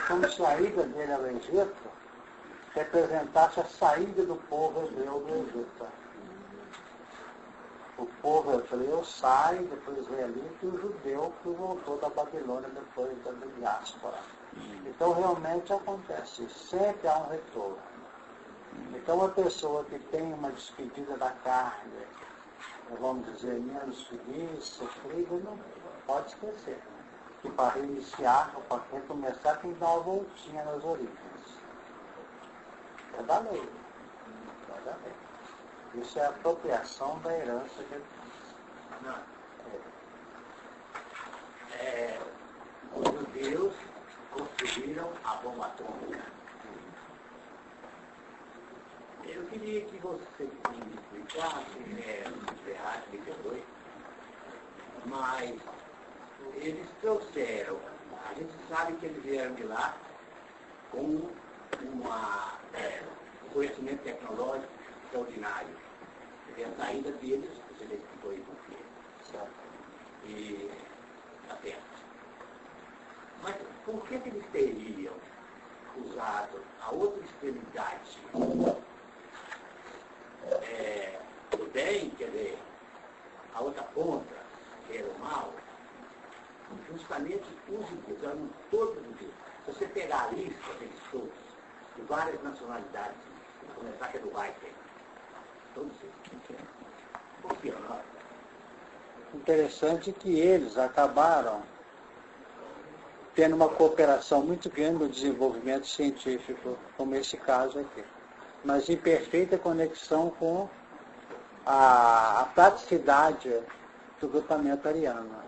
Speaker 1: como se a ida dele ao Egito representasse a saída do povo hebreu do Egito. O povo hebreu sai, depois israelita, e o judeu que voltou da Babilônia depois da diáspora. Então, realmente acontece isso. Sempre há um retorno. Então, uma pessoa que tem uma despedida da carne, vamos dizer, menos feliz, sofrida, não pode esquecer. Que para reiniciar, para recomeçar, tem que dar uma voltinha nas origens. É da lei. É da lei. Isso é a apropriação da herança que ele fez.
Speaker 6: Os judeus construíram a bomba atômica. Eu queria que você me explicasse, errado, me perdoe, mas eles trouxeram, a gente sabe que eles vieram de lá com um conhecimento tecnológico extraordinário. E a saída deles, você já explicou aí por quê. E a Terra. Mas por que eles teriam usado a outra extremidade do bem, quer dizer, a outra ponta, que era o mal, justamente os judeus, eram todos judeus. Se você pegar a lista deles todos, de várias nacionalidades, começar que é do Weiser, todos eles. Por que não?
Speaker 1: Interessante que eles acabaram tendo uma cooperação muito grande no desenvolvimento científico, como esse caso aqui, mas em perfeita conexão com a praticidade do grupamento ariano.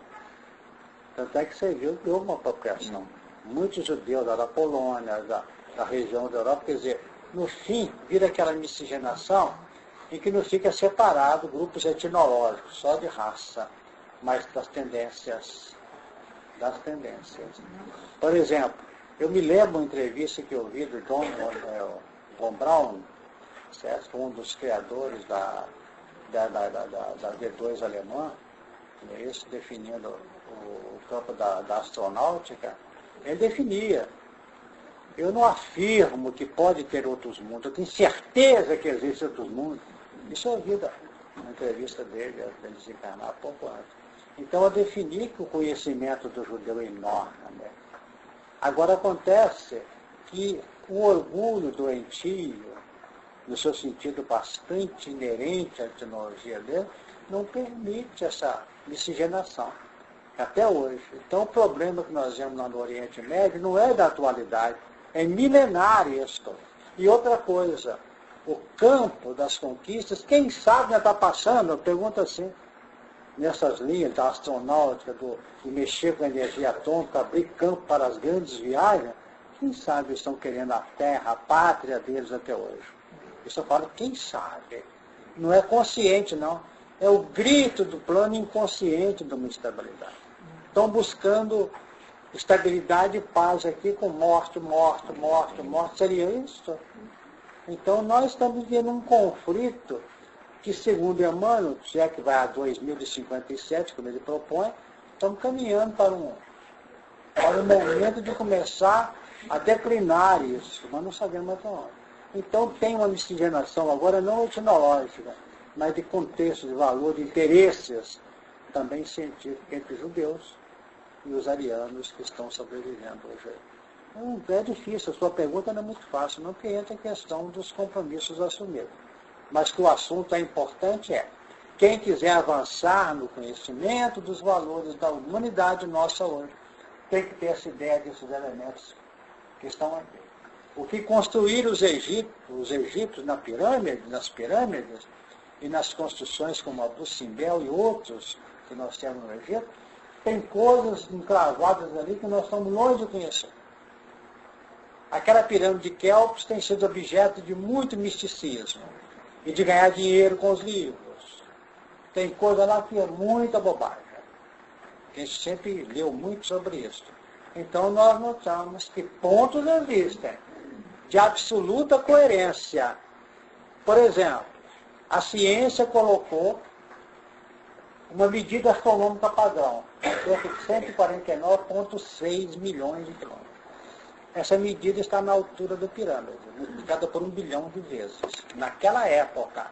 Speaker 1: Tanto é que você viu que houve uma apropriação. Muitos judeus da Polônia, da região da Europa, quer dizer, no fim, vira aquela miscigenação em que não fica separado grupos etnológicos, só de raça, mas das tendências. Por exemplo, eu me lembro uma entrevista que eu vi do Von Braun, certo? Um dos criadores da V2 alemã, isso definindo o campo da astronáutica. Ele definia: eu não afirmo que pode ter outros mundos, eu tenho certeza que existem outros mundos. Isso é vida, uma entrevista dele, ele desencarnar pouco antes. Então, eu defini que o conhecimento do judeu é enorme. Né? Agora, acontece que o orgulho doentio, no seu sentido bastante inerente à etnologia dele, não permite essa miscigenação, até hoje. Então, o problema que nós vemos lá no Oriente Médio não é da atualidade, é milenário isso. E outra coisa, o campo das conquistas, quem sabe ainda está passando, eu pergunto assim, nessas linhas da astronáutica, de mexer com a energia atômica, abrir campo para as grandes viagens, quem sabe estão querendo a terra, a pátria deles até hoje. Isso eu falo, quem sabe? Não é consciente, não. É o grito do plano inconsciente de uma instabilidade. Estão buscando estabilidade e paz aqui com morte. Seria isso? Então, nós estamos vivendo um conflito que, segundo Emmanuel, se é que vai a 2057, como ele propõe, estamos caminhando para um momento de começar a declinar isso, mas não sabemos até onde. Então, tem uma miscigenação agora não etnológica, mas de contexto, de valor, de interesses, também científicos, entre os judeus e os arianos que estão sobrevivendo hoje. É difícil, a sua pergunta não é muito fácil, não, porque entra a questão dos compromissos assumidos. Mas que o assunto é importante quem quiser avançar no conhecimento dos valores da humanidade nossa hoje, tem que ter essa ideia desses elementos que estão aqui. O que construíram os egípcios nas pirâmides e nas construções como Abu Simbel e outros que nós temos no Egito, tem coisas encravadas ali que nós estamos longe de conhecer. Aquela pirâmide de Quéops tem sido objeto de muito misticismo e de ganhar dinheiro com os livros. Tem coisa lá que é muita bobagem. A gente sempre leu muito sobre isso. Então nós notamos que pontos existem de absoluta coerência. Por exemplo, a ciência colocou uma medida astronômica padrão, cerca de 149,6 milhões de quilômetros. Essa medida está na altura da pirâmide, multiplicada por 1 bilhão de vezes. Naquela época,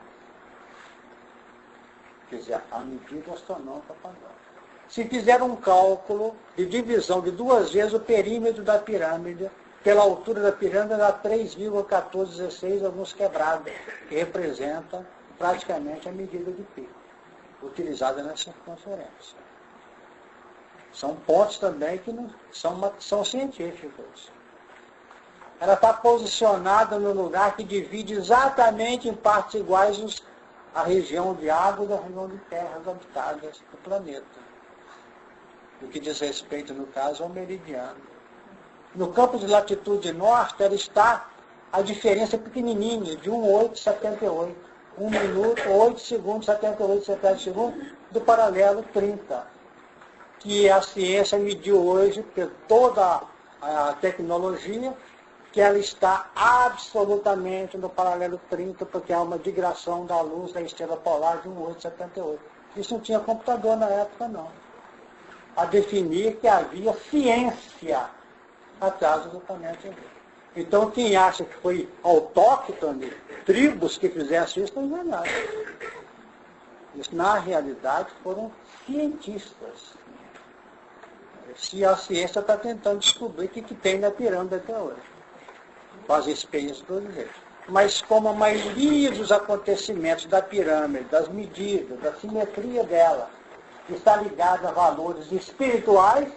Speaker 1: quer dizer, a medida astronômica padrão. Se fizer um cálculo de divisão de 2 vezes o perímetro da pirâmide, pela altura da pirâmide dá 3,1416, alguns quebrados, que representam praticamente a medida de pi, utilizada na circunferência. São pontos também que não, são científicos. Ela está posicionada no lugar que divide exatamente em partes iguais a região de água e a região de terras habitadas do planeta. O que diz respeito, no caso, ao meridiano. No campo de latitude norte, ela está a diferença pequenininha, de 1,878. 1 minuto, 8 segundos, 78 70 segundos, do paralelo 30. Que a ciência mediu hoje, por toda a tecnologia, que ela está absolutamente no paralelo 30, porque há uma digressão da luz da estrela polar de 1,878. Isso não tinha computador na época, não. A definir que havia ciência atrás do planeta. Então, quem acha que foi autóctone, tribos que fizeram isso, estão enganados. Isso, na realidade, foram cientistas. Se a ciência está tentando descobrir o que tem na pirâmide até hoje. Faz experiências todos eles. Mas como a maioria dos acontecimentos da pirâmide, das medidas, da simetria dela, está ligada a valores espirituais,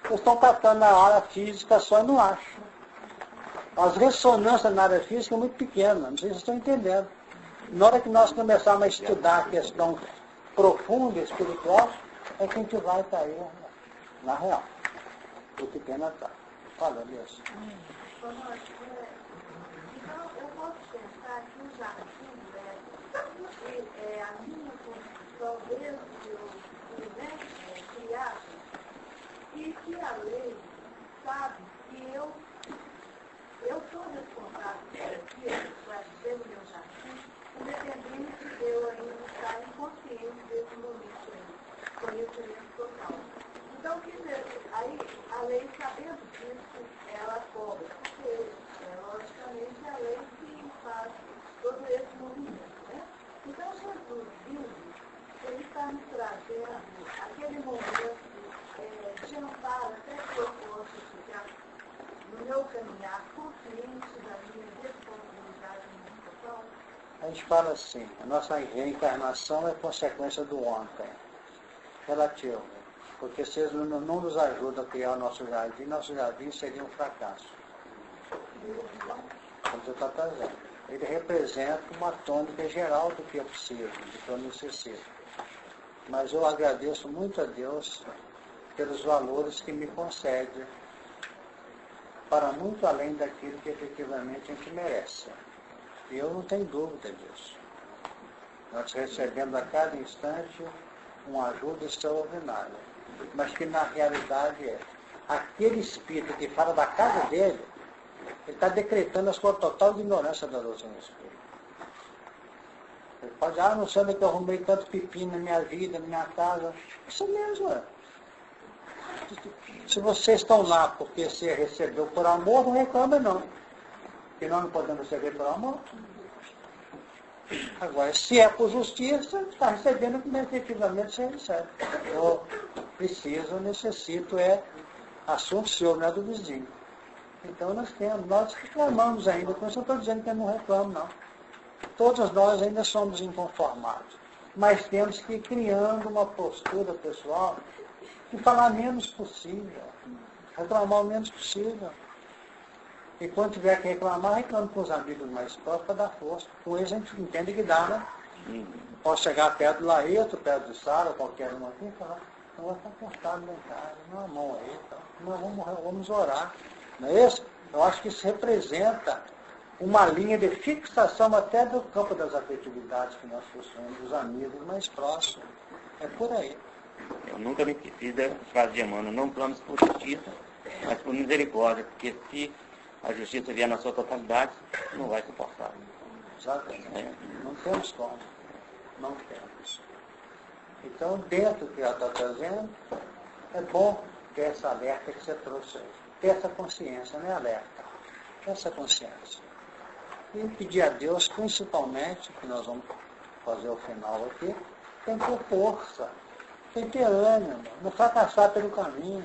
Speaker 1: eles estão catando na área física só e não acham. As ressonâncias na área física são muito pequenas, não sei se vocês estão entendendo. Na hora que nós começarmos a estudar a questão profunda espiritual, é que a gente vai cair na real. O que tem na terra. Fala, Elias.
Speaker 4: Então, eu posso pensar que o jardim, a minha construção desde o criado, e que a lei sabe que eu sou responsável por aquilo, para ser o meu jardim, independente de eu ainda estar inconsciente desse momento aí, conhecimento total. Então, quer dizer, aí a lei, sabendo disso, ela cobra, porque logicamente é a lei que faz todo esse movimento, né? Então, Jesus vindo, ele está nos trazendo aquele momento de amparo, até que eu possa ficar no meu caminhar consciente da minha responsabilidade total.
Speaker 1: A gente fala assim, a nossa reencarnação é consequência do ontem, relativo. Porque se eles não nos ajudam a criar o nosso jardim seria um fracasso. Como você está trazendo. Ele representa uma tônica geral do que eu preciso, do que eu necessito. Mas eu agradeço muito a Deus pelos valores que me concede para muito além daquilo que efetivamente a gente merece. E eu não tenho dúvida disso. Nós recebemos a cada instante uma ajuda extraordinária. Mas que na realidade é aquele espírito que fala da casa dele, ele está decretando a sua total ignorância da doutrina espírita. Ele pode, não sei onde é que eu arrumei tanto pepino na minha vida, na minha casa. Isso mesmo é. Se vocês estão lá porque você recebeu por amor, não reclama não. Porque nós não podemos receber por amor. Agora, se é por justiça, está recebendo como efetivamente você recebe. Eu necessito, assunto seu, não é do vizinho. Então nós reclamamos ainda, por isso eu estou dizendo que eu não reclamo, não. Todos nós ainda somos inconformados, mas temos que ir criando uma postura pessoal de falar menos possível, reclamar o menos possível. E quando tiver que reclamar, reclame com os amigos mais próximos para dar força. Com eles a gente entende que dá, né? Posso chegar perto do Laeto, perto do Sara, qualquer um aqui, e falar, não vai estar apertado lá em casa, não a mão aí, então, nós vamos orar. Não é isso? Eu acho que isso representa uma linha de fixação até do campo das afetividades que nós possuímos, dos amigos mais próximos. É por aí.
Speaker 3: Eu nunca me esqueci da frase de Emmanuel, não clames por justiça, mas por misericórdia, porque se a justiça vier na sua totalidade, não vai suportar.
Speaker 1: Exatamente. Não temos como. Não temos. Então, dentro do que ela está trazendo, é bom ter essa alerta que você trouxe aí. Ter essa consciência, não é alerta. Essa consciência. E pedir a Deus, principalmente, que nós vamos fazer o final aqui, tem que ter força, tem que ter ânimo, não fracassar pelo caminho.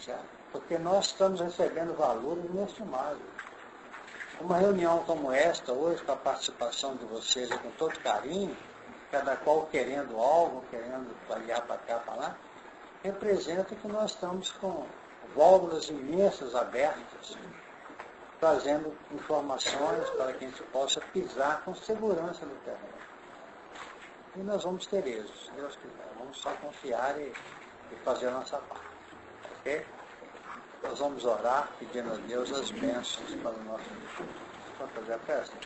Speaker 1: Certo? Porque nós estamos recebendo valores inestimáveis. Uma reunião como esta, hoje, com a participação de vocês com todo carinho, cada qual querendo algo, querendo aliar para cá, para lá, representa que nós estamos com válvulas imensas abertas, trazendo informações para que a gente possa pisar com segurança no terreno. E nós vamos ter êxito, se Deus quiser. Vamos só confiar e fazer a nossa parte. Ok? Nós vamos orar pedindo a Deus as bênçãos para o nosso dia. Vamos fazer a festa?